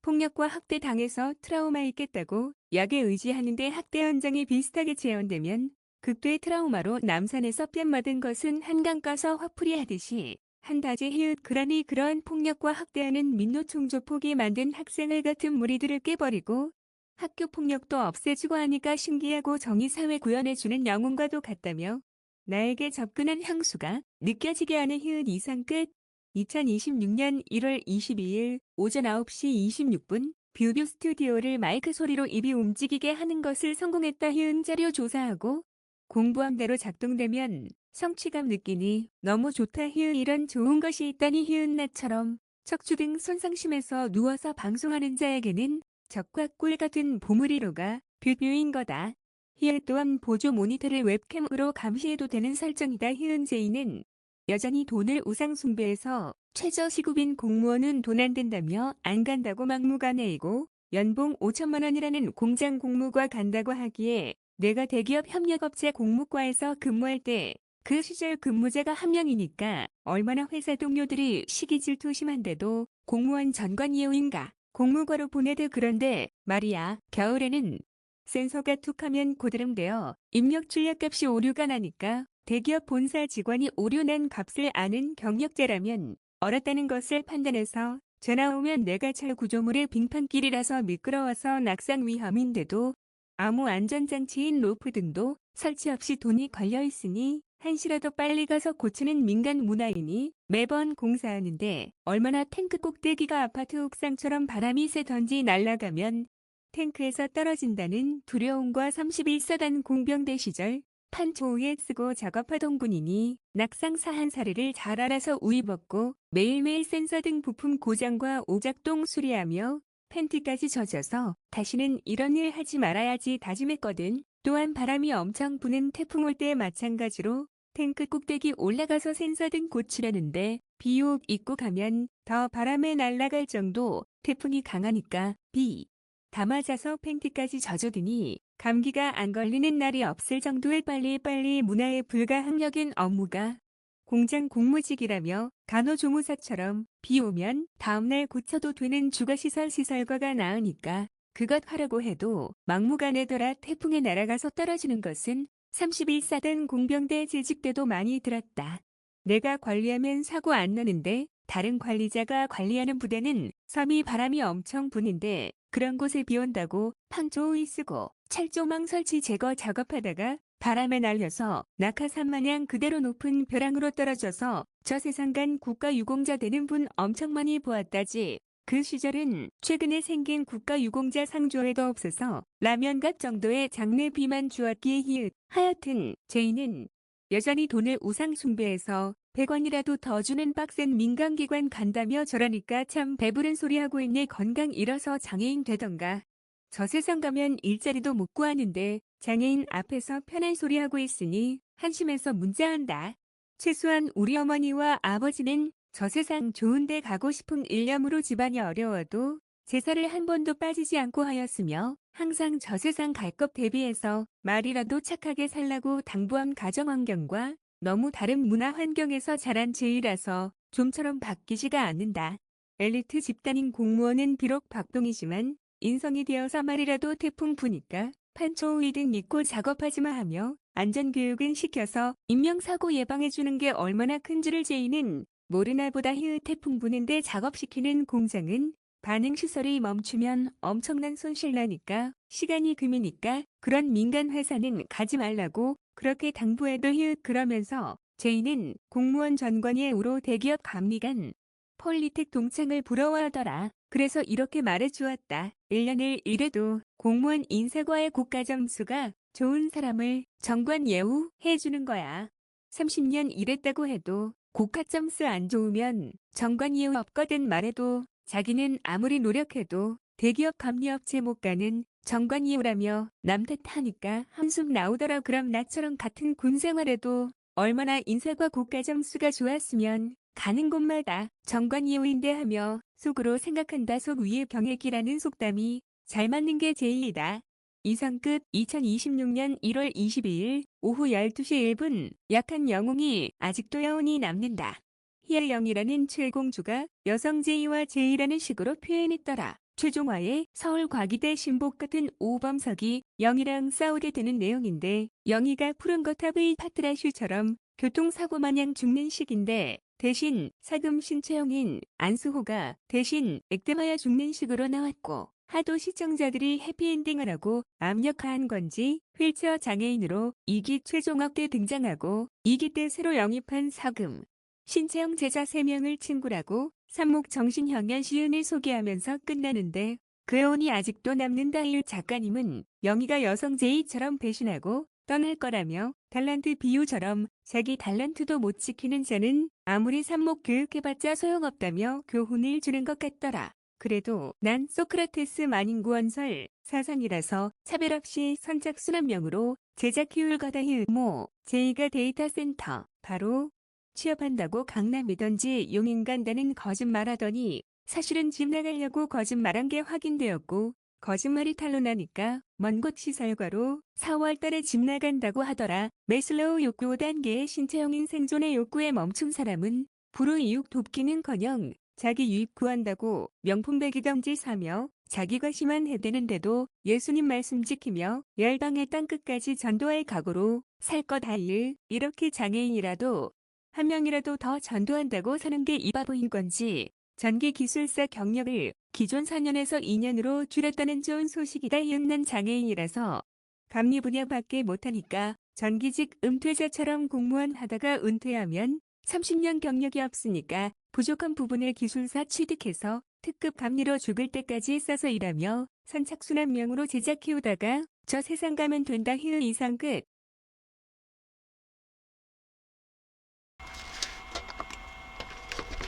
폭력과 학대 당해서 트라우마 있겠다고 약에 의지하는데 학대 현장이 비슷하게 재현되면 극도의 트라우마로 남산에서 뺨 맞은 것은 한강 가서 화풀이 하듯이 한다지. 히읗 그러니 그런 폭력과 학대하는 민노총 조폭이 만든 학생을 같은 무리들을 깨버리고 학교 폭력도 없애주고 하니까 신기하고 정의사회 구현해주는 영웅과도 같다며 나에게 접근한 향수가 느껴지게 하는. 히읗 이상 끝. 2026년 1월 22일 오전 9시 26분 뷰뷰 스튜디오를 마이크 소리로 입이 움직이게 하는 것을 성공했다. 히읗 자료 조사하고 공부한 대로 작동되면 성취감 느끼니 너무 좋다. 히읗 이런 좋은 것이 있다니. 히읗 나처럼 척추 등 손상 심해서 누워서 방송하는 자에게는 적과 꿀 같은 보물이로가 뷰뷰인 거다. 히읗 또한 보조 모니터를 웹캠으로 감시해도 되는 설정이다. 히읗 제이는 여전히 돈을 우상 숭배해서 최저 시급인 공무원은 돈 안 된다며 안 간다고 막무가내이고 연봉 5천만 원이라는 공장 공무과 간다고 하기에 내가 대기업 협력업체 공무과에서 근무할 때 그 시절 근무자가 1명이니까 얼마나 회사 동료들이 시기 질투 심한데도 공무원 전관 이용인가 공무과로 보내드. 그런데 말이야 겨울에는 센서가 툭하면 고드름되어 입력 출력값이 오류가 나니까 대기업 본사 직원이 오류난 값을 아는 경력자라면 얼었다는 것을 판단해서 전화 오면 내가 차 구조물의 빙판길이라서 미끄러워서 낙상 위험인데도 아무 안전장치인 로프 등도 설치 없이 돈이 걸려 있으니 한시라도 빨리 가서 고치는 민간 문화이니 매번 공사하는데 얼마나 탱크 꼭대기가 아파트 옥상처럼 바람이 세던지 날아가면 탱크에서 떨어진다는 두려움과 31사단 공병대 시절 판초에 쓰고 작업하던 군인이 낙상사 한 사례를 잘 알아서 우이 벗고 매일매일 센서 등 부품 고장과 오작동 수리하며 팬티까지 젖어서 다시는 이런 일 하지 말아야지 다짐했거든. 또한 바람이 엄청 부는 태풍 올 때 마찬가지로 탱크 꼭대기 올라가서 센서 등 고치려는데 비옷 입고 가면 더 바람에 날아갈 정도 태풍이 강하니까 B. 다 맞아서 팬티까지 젖어드니 감기가 안 걸리는 날이 없을 정도의 빨리빨리 문화에 불가항력인 업무가 공장 공무직이라며 간호조무사처럼 비 오면 다음날 고쳐도 되는 주거시설 시설과가 나으니까 그것 하라고 해도 막무가내더라. 태풍에 날아가서 떨어지는 것은 31사단 공병대 재직 때도 많이 들었다. 내가 관리하면 사고 안 나는데 다른 관리자가 관리하는 부대는 섬이 바람이 엄청 부는데 그런 곳에 비 온다고 판조의 쓰고 철조망 설치 제거 작업하다가 바람에 날려서 낙하산 마냥 그대로 높은 벼랑으로 떨어져서 저 세상간 국가유공자 되는 분 엄청 많이 보았다지. 그 시절은 최근에 생긴 국가유공자 상조회도 없어서 라면값 정도의 장례비만 주었기에 히읗. 하여튼 제인은 여전히 돈을 우상 숭배해서 100원이라도 더 주는 빡센 민간기관 간다며 저러니까 참 배부른 소리 하고 있네. 건강 잃어서 장애인 되던가. 저 세상 가면 일자리도 못 구하는데 장애인 앞에서 편한 소리 하고 있으니 한심해서 문자한다. 최소한 우리 어머니와 아버지는 저 세상 좋은데 가고 싶은 일념으로 집안이 어려워도 제사를 한 번도 빠지지 않고 하였으며 항상 저 세상 갈 것 대비해서 말이라도 착하게 살라고 당부한 가정 환경과 너무 다른 문화 환경에서 자란 제이라서 좀처럼 바뀌지가 않는다. 엘리트 집단인 공무원은 비록 박동이지만 인성이 되어서 말이라도 태풍 부니까 판초우이 등 믿고 작업하지마 하며 안전교육은 시켜서 인명사고 예방해주는 게 얼마나 큰지를 제이는 모르나 보다. 히읗. 태풍 부는데 작업시키는 공장은 반응시설이 멈추면 엄청난 손실 나니까 시간이 금이니까 그런 민간 회사는 가지 말라고 그렇게 당부해도 히읗. 그러면서 제이는 공무원 전관의 우로 대기업 감리관 폴리텍 동창을 부러워하더라. 그래서 이렇게 말해주었다. 1년을 일해도 공무원 인사과의 국가점수가 좋은 사람을 정관 예우 해주는 거야. 30년 일했다고 해도 국가점수 안 좋으면 정관 예우 없거든. 말해도 자기는 아무리 노력해도 대기업 감리업체 못 가는 정관 예우라며 남 탓하니까 한숨 나오더라. 그럼 나처럼 같은 군 생활에도 얼마나 인사과 국가점수가 좋았으면 가는 곳마다 정관 예우인데 하며 속으로 생각한다. 속 위에 병액이라는 속담이 잘 맞는 게 제일이다. 이상 끝. 2026년 1월 22일 오후 12시 1분. 약한 영웅이 아직도 여운이 남는다. 희열영이라는 최공주가 여성 제이와 제이라는 식으로 표현했더라. 최종화의 서울과기대 신복 같은 오범석이 영이랑 싸우게 되는 내용인데 영이가 푸른 거탑의 파트라슈처럼 교통사고 마냥 죽는 식인데 대신 사금 신채영인 안수호가 대신 액땜하여 죽는 식으로 나왔고 하도 시청자들이 해피엔딩을 하고 압력화한 건지 휠체어 장애인으로 2기 최종학 때 등장하고 2기 때 새로 영입한 사금 신채영 제자 3명을 친구라고 삽목 정신형연 시은을 소개하면서 끝나는데 그 여운이 아직도 남는다. 일 작가님은 영희가 여성 제이처럼 배신하고 떠날 거라며 달란트 비유처럼 자기 달란트도 못 지키는 자는 아무리 삽목 교육해봤자 소용없다며 교훈을 주는 것 같더라. 그래도 난 소크라테스 만인구원설 사상이라서 차별 없이 선착순 한 명으로 제작 효율 가다 힐모 제이가 데이터 센터 바로 취업한다고 강남이던지 용인 간다는 거짓말하더니 사실은 집 나가려고 거짓말한 게 확인되었고 거짓말이 탄로나니까 먼 곳 시설과로 4월 달에 집 나간다고 하더라. 매슬로우 욕구 5단계의 신체형인 생존의 욕구에 멈춘 사람은 불우이웃 돕기는커녕 자기 유입 구한다고 명품 배기경지 사며 자기가 심한 해대는데도 예수님 말씀 지키며 열방의 땅끝까지 전도할 각오로 살 것 하일. 이렇게 장애인이라도 한 명이라도 더 전도한다고 사는 게 이 바보인 건지 전기기술사 경력을 기존 4년에서 2년으로 줄였다는 좋은 소식이다. 난 장애인이라서 감리 분야밖에 못하니까 전기직 은퇴자처럼 공무원 하다가 은퇴하면 30년 경력이 없으니까 부족한 부분을 기술사 취득해서 특급 감리로 죽을 때까지 써서 일하며 선착순 한 명으로 제작 키우다가 저 세상 가면 된다. 힐. 이상 끝.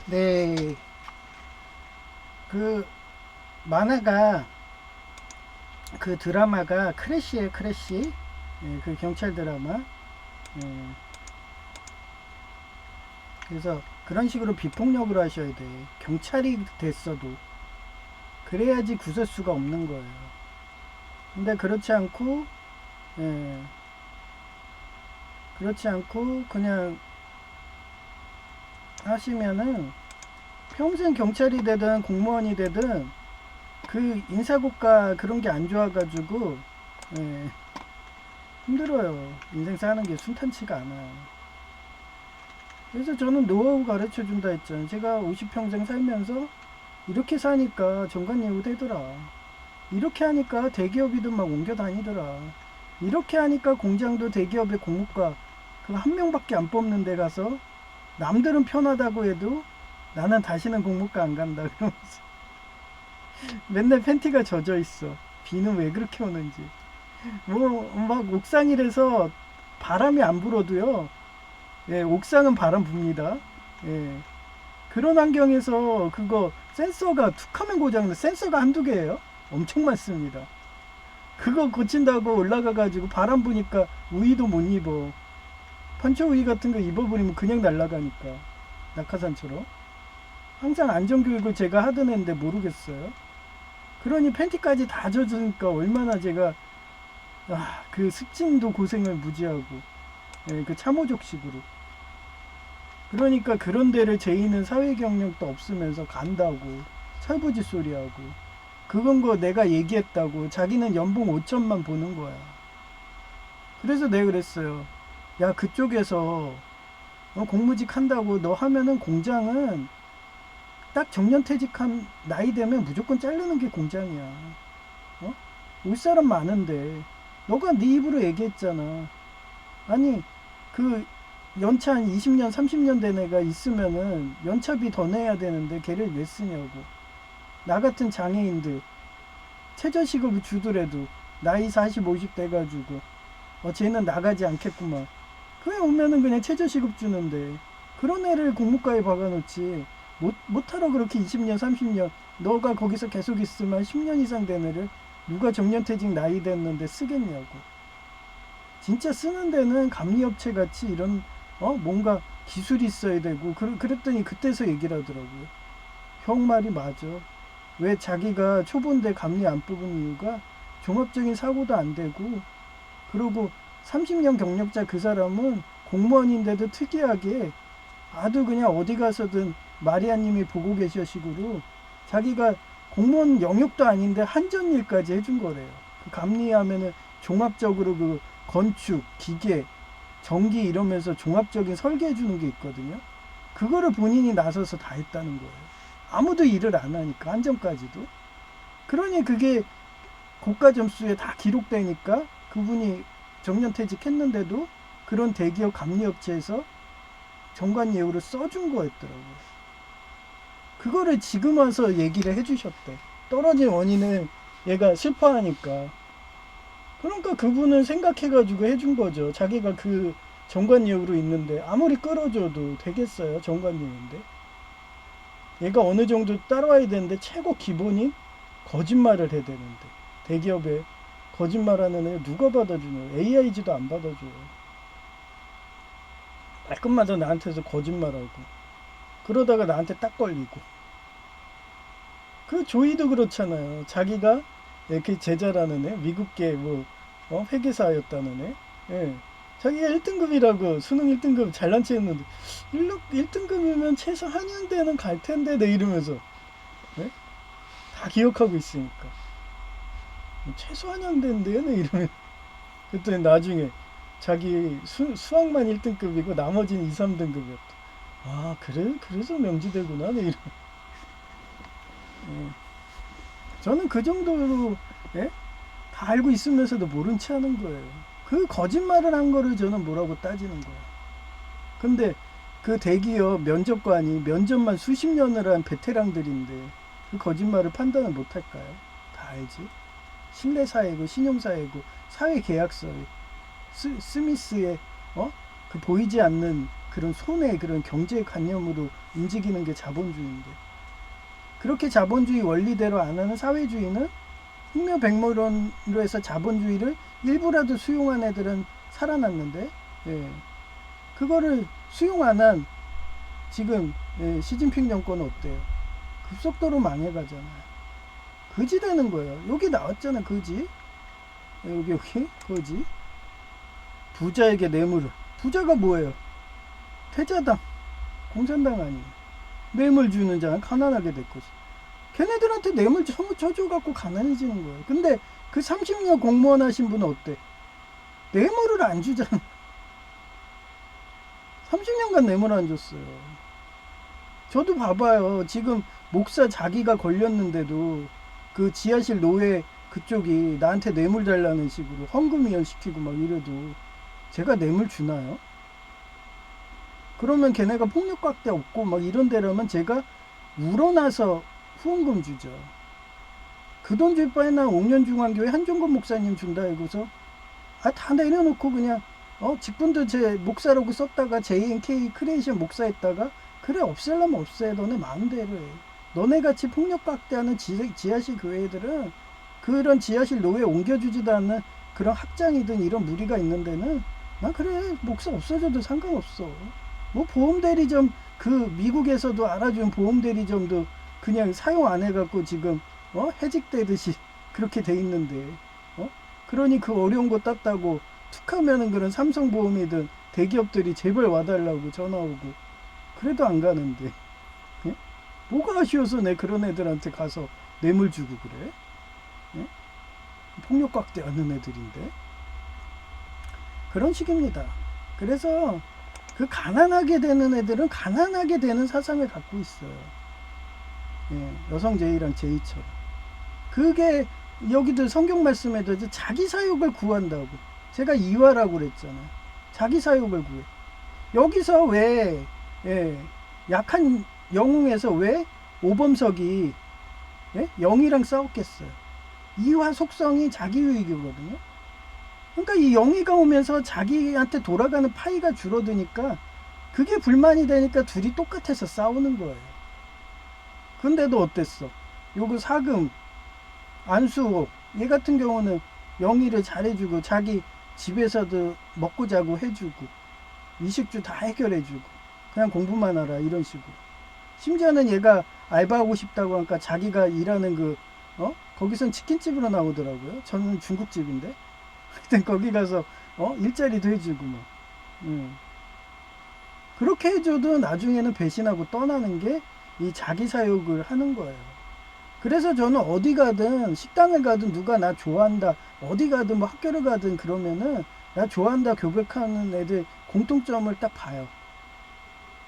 네. 그 만화가 그 드라마가 크래쉬예요. 크래쉬. 예, 그 경찰 드라마. 예. 그래서 그런 식으로 비폭력으로 하셔야 돼. 경찰이 됐어도 그래야지 구설수가 없는 거예요. 근데 그렇지 않고, 예, 그렇지 않고 그냥 하시면은 평생 경찰이 되든 공무원이 되든 그 인사고과 그런 게 안 좋아가지고, 예, 힘들어요. 인생 사는 게 순탄치가 않아요. 그래서 저는 노하우 가르쳐 준다 했잖아요. 제가 50평생 살면서 이렇게 사니까 정관예우 되더라. 이렇게 하니까 대기업이든 막 옮겨 다니더라. 이렇게 하니까 공장도 대기업의 공무과 그 한 명밖에 안 뽑는 데 가서 남들은 편하다고 해도 나는 다시는 공무과 안 간다 그러면서 맨날 팬티가 젖어 있어. 비는 왜 그렇게 오는지. 뭐 막 옥상이라서 바람이 안 불어도요. 예, 옥상은 바람 붑니다. 예. 그런 환경에서 그거 센서가 툭하면 고장나. 센서가 한두 개예요. 엄청 많습니다. 그거 고친다고 올라가가지고 바람 부니까 우의도 못 입어. 판초 우의 같은 거 입어버리면 그냥 날아가니까. 낙하산처럼. 항상 안전교육을 제가 하던 애인데 모르겠어요. 그러니 팬티까지 다 젖으니까 얼마나 제가 그 습진도 고생을 무지하고, 예, 그 참호족식으로. 그러니까 그런 데를 제이는 사회 경력도 없으면서 간다고 철부지 소리하고 그건 거 내가 얘기했다고 자기는 연봉 5천만 보는 거야. 그래서 내가 그랬어요. 야, 그쪽에서 공무직 한다고 너 하면은 공장은 딱 정년퇴직한 나이 되면 무조건 자르는 게 공장이야. 올 사람 많은데 너가 네 입으로 얘기했잖아. 아니 그 연차 한 20년 30년 된 애가 있으면은 연차비 더 내야 되는데 걔를 왜 쓰냐고. 나 같은 장애인들 최저시급을 주더라도 나이 40, 50 돼가지고 쟤는 나가지 않겠구만. 그냥 오면은 그냥 최저시급 주는데 그런 애를 공무과에 박아놓지. 못하러 그렇게 20년 30년 너가 거기서 계속 있으면 10년 이상 된 애를 누가 정년퇴직 나이 됐는데 쓰겠냐고. 진짜 쓰는 데는 감리업체 같이 이런 뭔가 기술이 있어야 되고 그랬더니 그때서 얘기를 하더라고요. 형 말이 맞아. 왜 자기가 초보인데 감리 안 뽑은 이유가 종합적인 사고도 안 되고 그리고 30년 경력자 그 사람은 공무원인데도 특이하게 아주 그냥 어디 가서든 마리아님이 보고 계셔 식으로 자기가 공무원 영역도 아닌데 한전일까지 해준 거래요. 그 감리하면은 종합적으로 그 건축, 기계, 전기 이러면서 종합적인 설계해 주는 게 있거든요. 그거를 본인이 나서서 다 했다는 거예요. 아무도 일을 안 하니까 한전까지도. 그러니 그게 고가 점수에 다 기록되니까 그분이 정년퇴직했는데도 그런 대기업 감리업체에서 정관예우를 써준 거였더라고요. 그거를 지금 와서 얘기를 해주셨대. 떨어진 원인을 얘가 슬퍼하니까. 그러니까 그분은 생각해가지고 해준 거죠. 자기가 그 정관예우로 있는데 아무리 끌어줘도 되겠어요. 정관예우인데. 얘가 어느 정도 따라와야 되는데 최고 기본이 거짓말을 해야 되는데 대기업에 거짓말하는 애 누가 받아주냐. AIG도 안 받아줘요. 말끝마다 나한테서 거짓말하고 그러다가 나한테 딱 걸리고. 그 조이도 그렇잖아요. 자기가 이렇게 제자라는 애, 미국계 회계사였다는 애. 예. 자기가 1등급이라고 수능 1등급 잘난 체 했는데 1등급이면 최소 한양대는 갈 텐데 내 이러면서. 예? 다 기억하고 있으니까. 최소 한양대인데 내 이러면. 그랬더니 나중에 자기 수학만 1등급이고 나머지는 2, 3등급이었다. 아, 그래? 그래서 명지대구나 내 이러면. 예. 저는 그 정도로 예? 다 알고 있으면서도 모른 체 하는 거예요. 그 거짓말을 한 거를 저는 뭐라고 따지는 거예요. 근데 그 대기업 면접관이 면접만 수십 년을 한 베테랑들인데 그 거짓말을 판단을 못 할까요? 다 알지. 신뢰사회고 신용사회고 사회계약서에 스미스의 그 보이지 않는 그런 손해 그런 경제관념으로 움직이는 게 자본주의인데 그렇게 자본주의 원리대로 안 하는 사회주의는 흑묘백모론으로 해서 자본주의를 일부라도 수용한 애들은 살아났는데 예. 그거를 수용 안 한 지금 시진핑 정권은 어때요? 급속도로 망해가잖아요. 거지 되는 거예요. 여기 나왔잖아, 거지. 여기 거지. 부자에게 뇌물을. 부자가 뭐예요? 태자당, 공산당 아니에요. 뇌물 주는 자는 가난하게 될 것이. 걔네들한테 뇌물 쳐줘갖고 가난해지는 거예요. 근데 그 30년 공무원 하신 분은 어때? 뇌물을 안 주잖아. 30년간 뇌물 안 줬어요. 저도 봐봐요. 지금 목사 자기가 걸렸는데도 그 지하실 노예 그쪽이 나한테 뇌물 달라는 식으로 헌금 이연시키고 막 이래도 제가 뇌물 주나요? 그러면 걔네가 폭력각대 없고 막 이런 데라면 제가 우러나서 후원금 주죠. 그 돈 줄 바에 난 옥년중앙교회 한종건 목사님 준다 이거서 다 내려놓고 그냥 직분도 제 목사라고 썼다가 JNK 크리에이션 목사했다가 그래 없앨라면 없애. 너네 마음대로 해. 너네같이 폭력각대하는 지하실 교회들은 그런 지하실 노예 옮겨주지도 않는 그런 학장이든 이런 무리가 있는 데는 난 그래 목사 없어져도 상관없어. 뭐 보험대리점 그 미국에서도 알아준 보험대리점도 그냥 사용 안 해갖고 지금 해직되듯이 그렇게 돼 있는데 그러니 그 어려운 거 땄다고 툭하면은 그런 삼성보험이든 대기업들이 제발 와달라고 전화 오고 그래도 안 가는데 예? 뭐가 아쉬워서 내 그런 애들한테 가서 뇌물 주고 그래? 예? 폭력각대 하는 애들인데 그런 식입니다. 그래서 그 가난하게 되는 애들은 가난하게 되는 사상을 갖고 있어요. 예, 여성 제의랑 제의처럼. 그게 여기도 성경 말씀에도 자기 사욕을 구한다고. 제가 이화라고 그랬잖아요. 자기 사욕을 구해. 여기서 왜 약한 영웅에서 왜 오범석이 영이랑 싸웠겠어요. 이화 속성이 자기 유익이거든요. 그러니까 이 영희가 오면서 자기한테 돌아가는 파이가 줄어드니까 그게 불만이 되니까 둘이 똑같아서 싸우는 거예요. 근데도 어땠어? 요거 사금, 안수호 얘 같은 경우는 영희를 잘해주고 자기 집에서도 먹고 자고 해주고 이식주 다 해결해주고 그냥 공부만 하라 이런 식으로. 심지어는 얘가 알바하고 싶다고 하니까 자기가 일하는 거기선 치킨집으로 나오더라고요. 저는 중국집인데 하여튼 거기 가서 일자리도 해주고 뭐 그렇게 해줘도 나중에는 배신하고 떠나는 게 이 자기 사욕을 하는 거예요. 그래서 저는 어디 가든 식당을 가든 누가 나 좋아한다 어디 가든 뭐 학교를 가든 그러면은 나 좋아한다 교백하는 애들 공통점을 딱 봐요.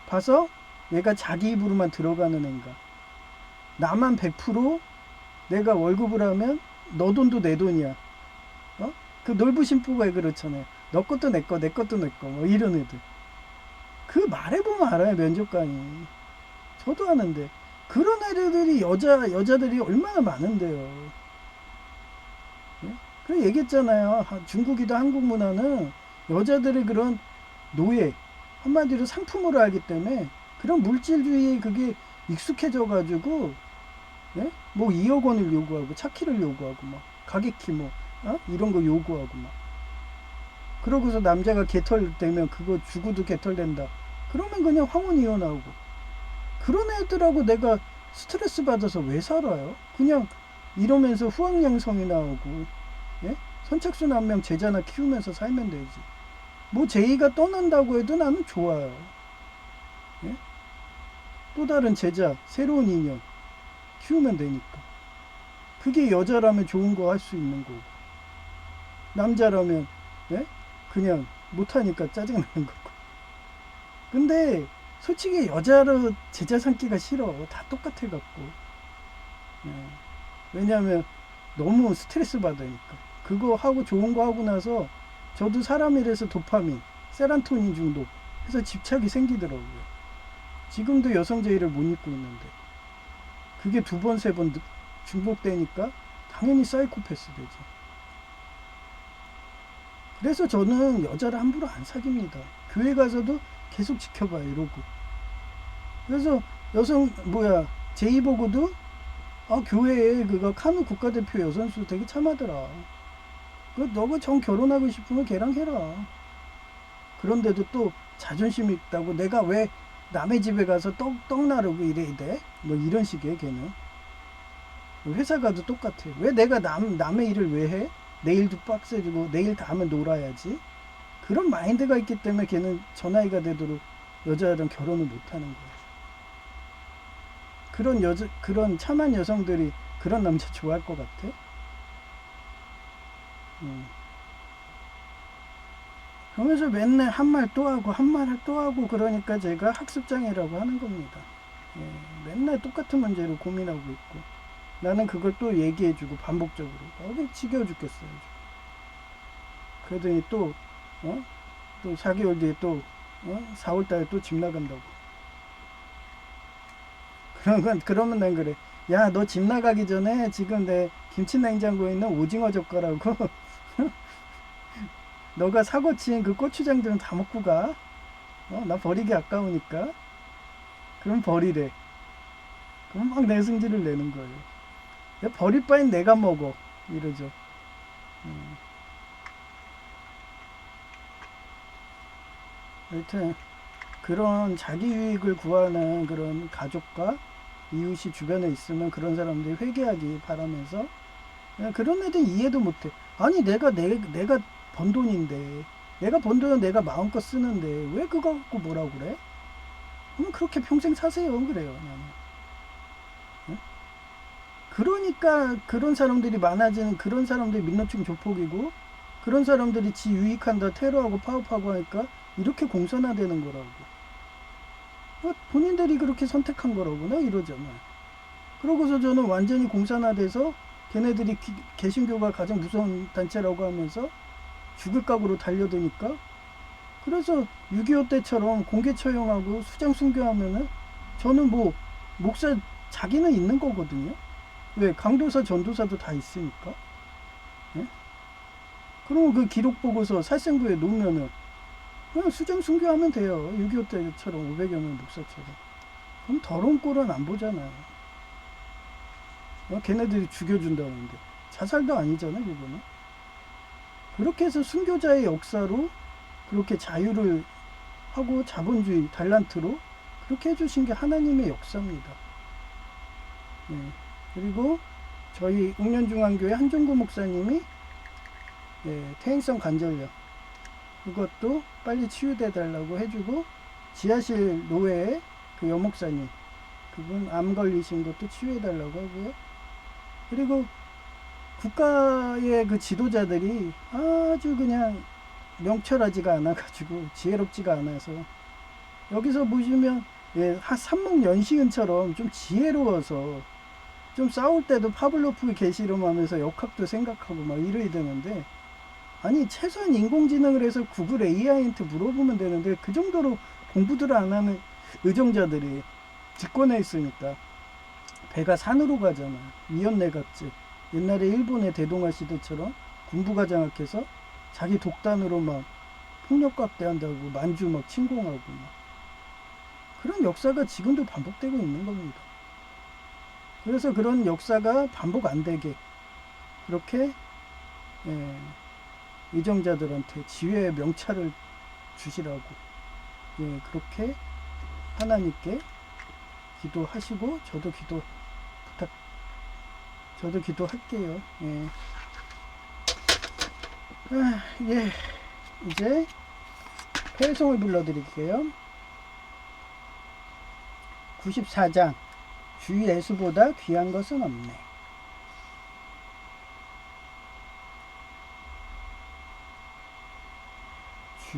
봐서 얘가 자기 입으로만 들어가는 애인가, 나만 100% 내가 월급을 하면 너 돈도 내 돈이야. 그 놀부심부가 그렇잖아요. 너 것도 내 거, 내 것도 내 거, 뭐 이런 애들. 그 말해보면 알아요, 면접관이. 저도 아는데. 그런 애들이 여자들이 얼마나 많은데요. 예? 그 얘기했잖아요. 중국이도 한국 문화는 여자들의 그런 노예, 한마디로 상품으로 알기 때문에 그런 물질주의에 그게 익숙해져가지고, 예? 뭐 2억 원을 요구하고, 차키를 요구하고, 막, 가객키 뭐, 이런 거 요구하고 막. 그러고서 남자가 개털되면 그거 주고도 개털된다. 그러면 그냥 황혼 이혼하고. 그런 애들하고 내가 스트레스 받아서 왜 살아요? 그냥 이러면서 후황양성이 나오고, 예? 선착순 한 명 제자나 키우면서 살면 되지. 뭐 제이가 떠난다고 해도 나는 좋아요. 예? 또 다른 제자, 새로운 인연 키우면 되니까. 그게 여자라면 좋은 거 할 수 있는 거고. 남자라면 그냥 못하니까 짜증나는 거고. 근데 솔직히 여자로 제자 삼기가 싫어. 다 똑같아 갖고. 왜냐하면 너무 스트레스 받으니까. 그거 하고 좋은 거 하고 나서 저도 사람이라서 도파민, 세란토닌 중독 해서 집착이 생기더라고요. 지금도 여성 제의를 못 입고 있는데 그게 2번, 3번 중복되니까 당연히 사이코패스 되죠. 그래서 저는 여자를 함부로 안 사깁니다. 교회 가서도 계속 지켜봐요, 이러고. 그래서 제이 보고도 교회에 그거 카누 국가대표 여선수 되게 참하더라. 너가 정 결혼하고 싶으면 걔랑 해라. 그런데도 또 자존심이 있다고 내가 왜 남의 집에 가서 떡 나르고 이래야 돼? 뭐 이런 식이에요, 걔는. 회사 가도 똑같아. 왜 내가 남의 일을 왜 해? 내일도 빡세지고 내일 다 하면 놀아야지. 그런 마인드가 있기 때문에 걔는 저 나이가 되도록 여자랑 결혼을 못 하는 거야. 그런 참한 여성들이 그런 남자 좋아할 것 같아? 그러면서 맨날 한 말 또 하고 한 말 또 하고 그러니까 제가 학습장애라고 하는 겁니다. 예, 맨날 똑같은 문제로 고민하고 있고 나는 그걸 또 얘기해주고 반복적으로 지겨워 죽겠어요. 그러더니 또 어? 또 4개월 뒤에 또 4월 달에 또 집 나간다고. 그러면 난 그래. 야, 너 집 나가기 전에 지금 내 김치 냉장고에 있는 오징어 젓갈하고 너가 사고 친 그 고추장 좀 다 먹고 가. 나 버리기 아까우니까. 그럼 버리래. 그럼 막 내승질을 내는 거예요. 버릴 바엔 내가 먹어. 이러죠. 하여튼 그런 자기 유익을 구하는 그런 가족과 이웃이 주변에 있으면 그런 사람들이 회개하기 바라면서 그런 애들 이해도 못해. 아니 내가 번 돈인데 내가 번 돈은 내가 마음껏 쓰는데 왜 그거 갖고 뭐라고 그래? 그럼 그렇게 평생 사세요. 그래요 나는. 응? 그러니까 그런 사람들이 많아지는 그런 사람들이 민노총 조폭이고 그런 사람들이 지 유익한다 테러하고 파업하고 하니까 이렇게 공산화되는 거라고. 본인들이 그렇게 선택한 거라구나 이러잖아요. 그러고서 저는 완전히 공산화돼서 걔네들이 개신교가 가장 무서운 단체라고 하면서 죽을 각오로 달려드니까 그래서 6.25 때처럼 공개 처형하고 수장 순교하면은 저는 뭐 목사 자기는 있는 거거든요. 왜 강도사 전도사도 다 있으니까. 예? 그러면 그 기록 보고서 살생부에 놓으면은 그냥 수장 순교하면 돼요. 6.25 때처럼 500여 명 목사처럼. 그럼 더러운 꼴은 안 보잖아요. 걔네들이 죽여준다는데 자살도 아니잖아 그거는. 그렇게 해서 순교자의 역사로 그렇게 자유를 하고 자본주의 달란트로 그렇게 해주신 게 하나님의 역사입니다. 예. 그리고 저희 옥년중앙교회 한종구 목사님이 퇴행성 관절염 그것도 빨리 치유돼 달라고 해주고 지하실 노회에 그 여목사님 그분 암 걸리신 것도 치유해 달라고 하고요. 그리고 국가의 그 지도자들이 아주 그냥 명철하지가 않아가지고 지혜롭지가 않아서 여기서 보시면 삼목연시은처럼 좀 지혜로워서 좀 싸울 때도 파블로프 게시름 하면서 역학도 생각하고 막 이래야 되는데 아니 최소한 인공지능을 해서 구글 AI한테 물어보면 되는데 그 정도로 공부들을 안 하는 의정자들이 집권해 있으니까 배가 산으로 가잖아. 이연내 같지. 옛날에 일본의 대동아 시대처럼 군부가 장악해서 자기 독단으로 막 폭력각대한다고 만주 막 침공하고 막 그런 역사가 지금도 반복되고 있는 겁니다. 그래서 그런 역사가 반복 안 되게 그렇게 의정자들한테 지혜의 명찰을 주시라고 그렇게 하나님께 기도하시고 저도 기도할게요. 이제 폐송을 불러드릴게요. 94장 주 예수보다 귀한 것은 없네. 주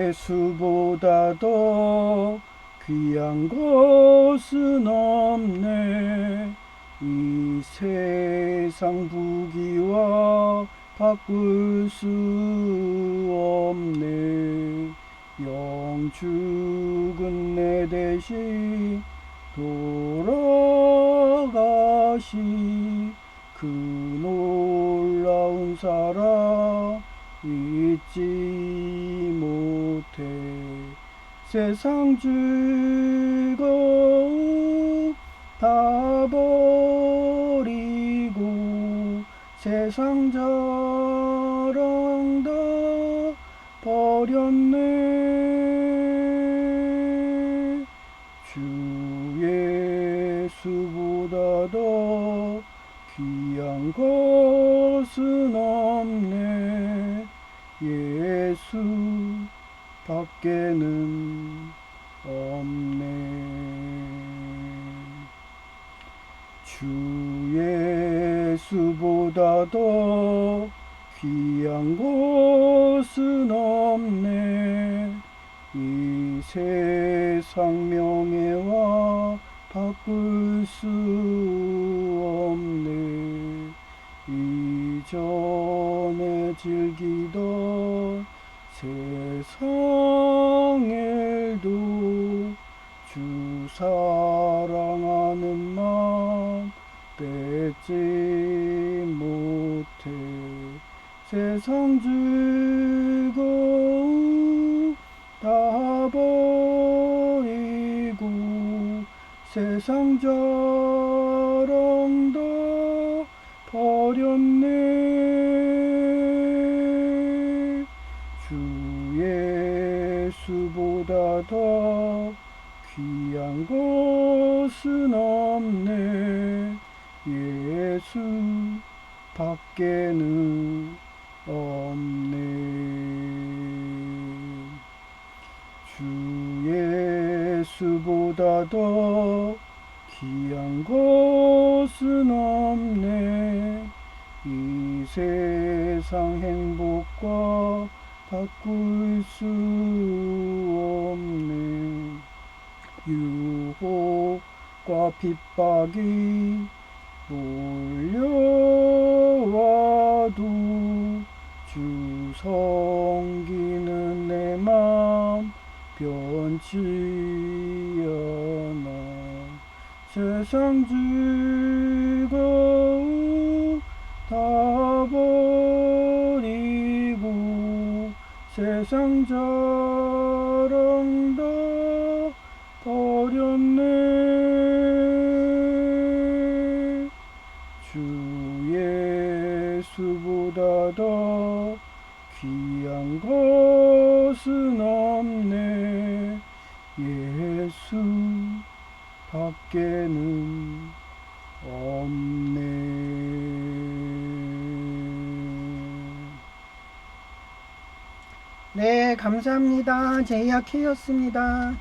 예수보다 더 귀한 것은 없네. 이 세상 부귀와 바꿀 수 없네. 영죽은 내 대신 돌아가시 그 놀라운 사랑 잊지 못해. 세상 즐거움 다 버리고 세상 자랑 다 버렸네. 주 예수보다 예수보다 더 귀한 것은 없네. 예수 밖에는 없네. 주 예수보다 더 귀한 것은 없네. 이 세상 명예와 바꿀 수 없네. 이전에 즐기던 세상 일도 주 사랑하는 마음 뺏지 못해. 세상 즐거움 다 버리고 세상 자랑도 버렸네. 주 예수보다 더 귀한 것은 없네. 예수 밖에는 없네. 주 예수보다 더 귀한 것은 없네. 이 세상 행복과 바꿀 수 없네. 유혹과 핍박이 몰려와도 주 섬기는 내 맘 변치 않아. 세상 즐거움 다 버리고 세상 자랑도 버렸네. 주 예수보다 더 귀한 것은 없네. 예수 밖에는 없네. 네, 감사합니다. 제이아키였습니다.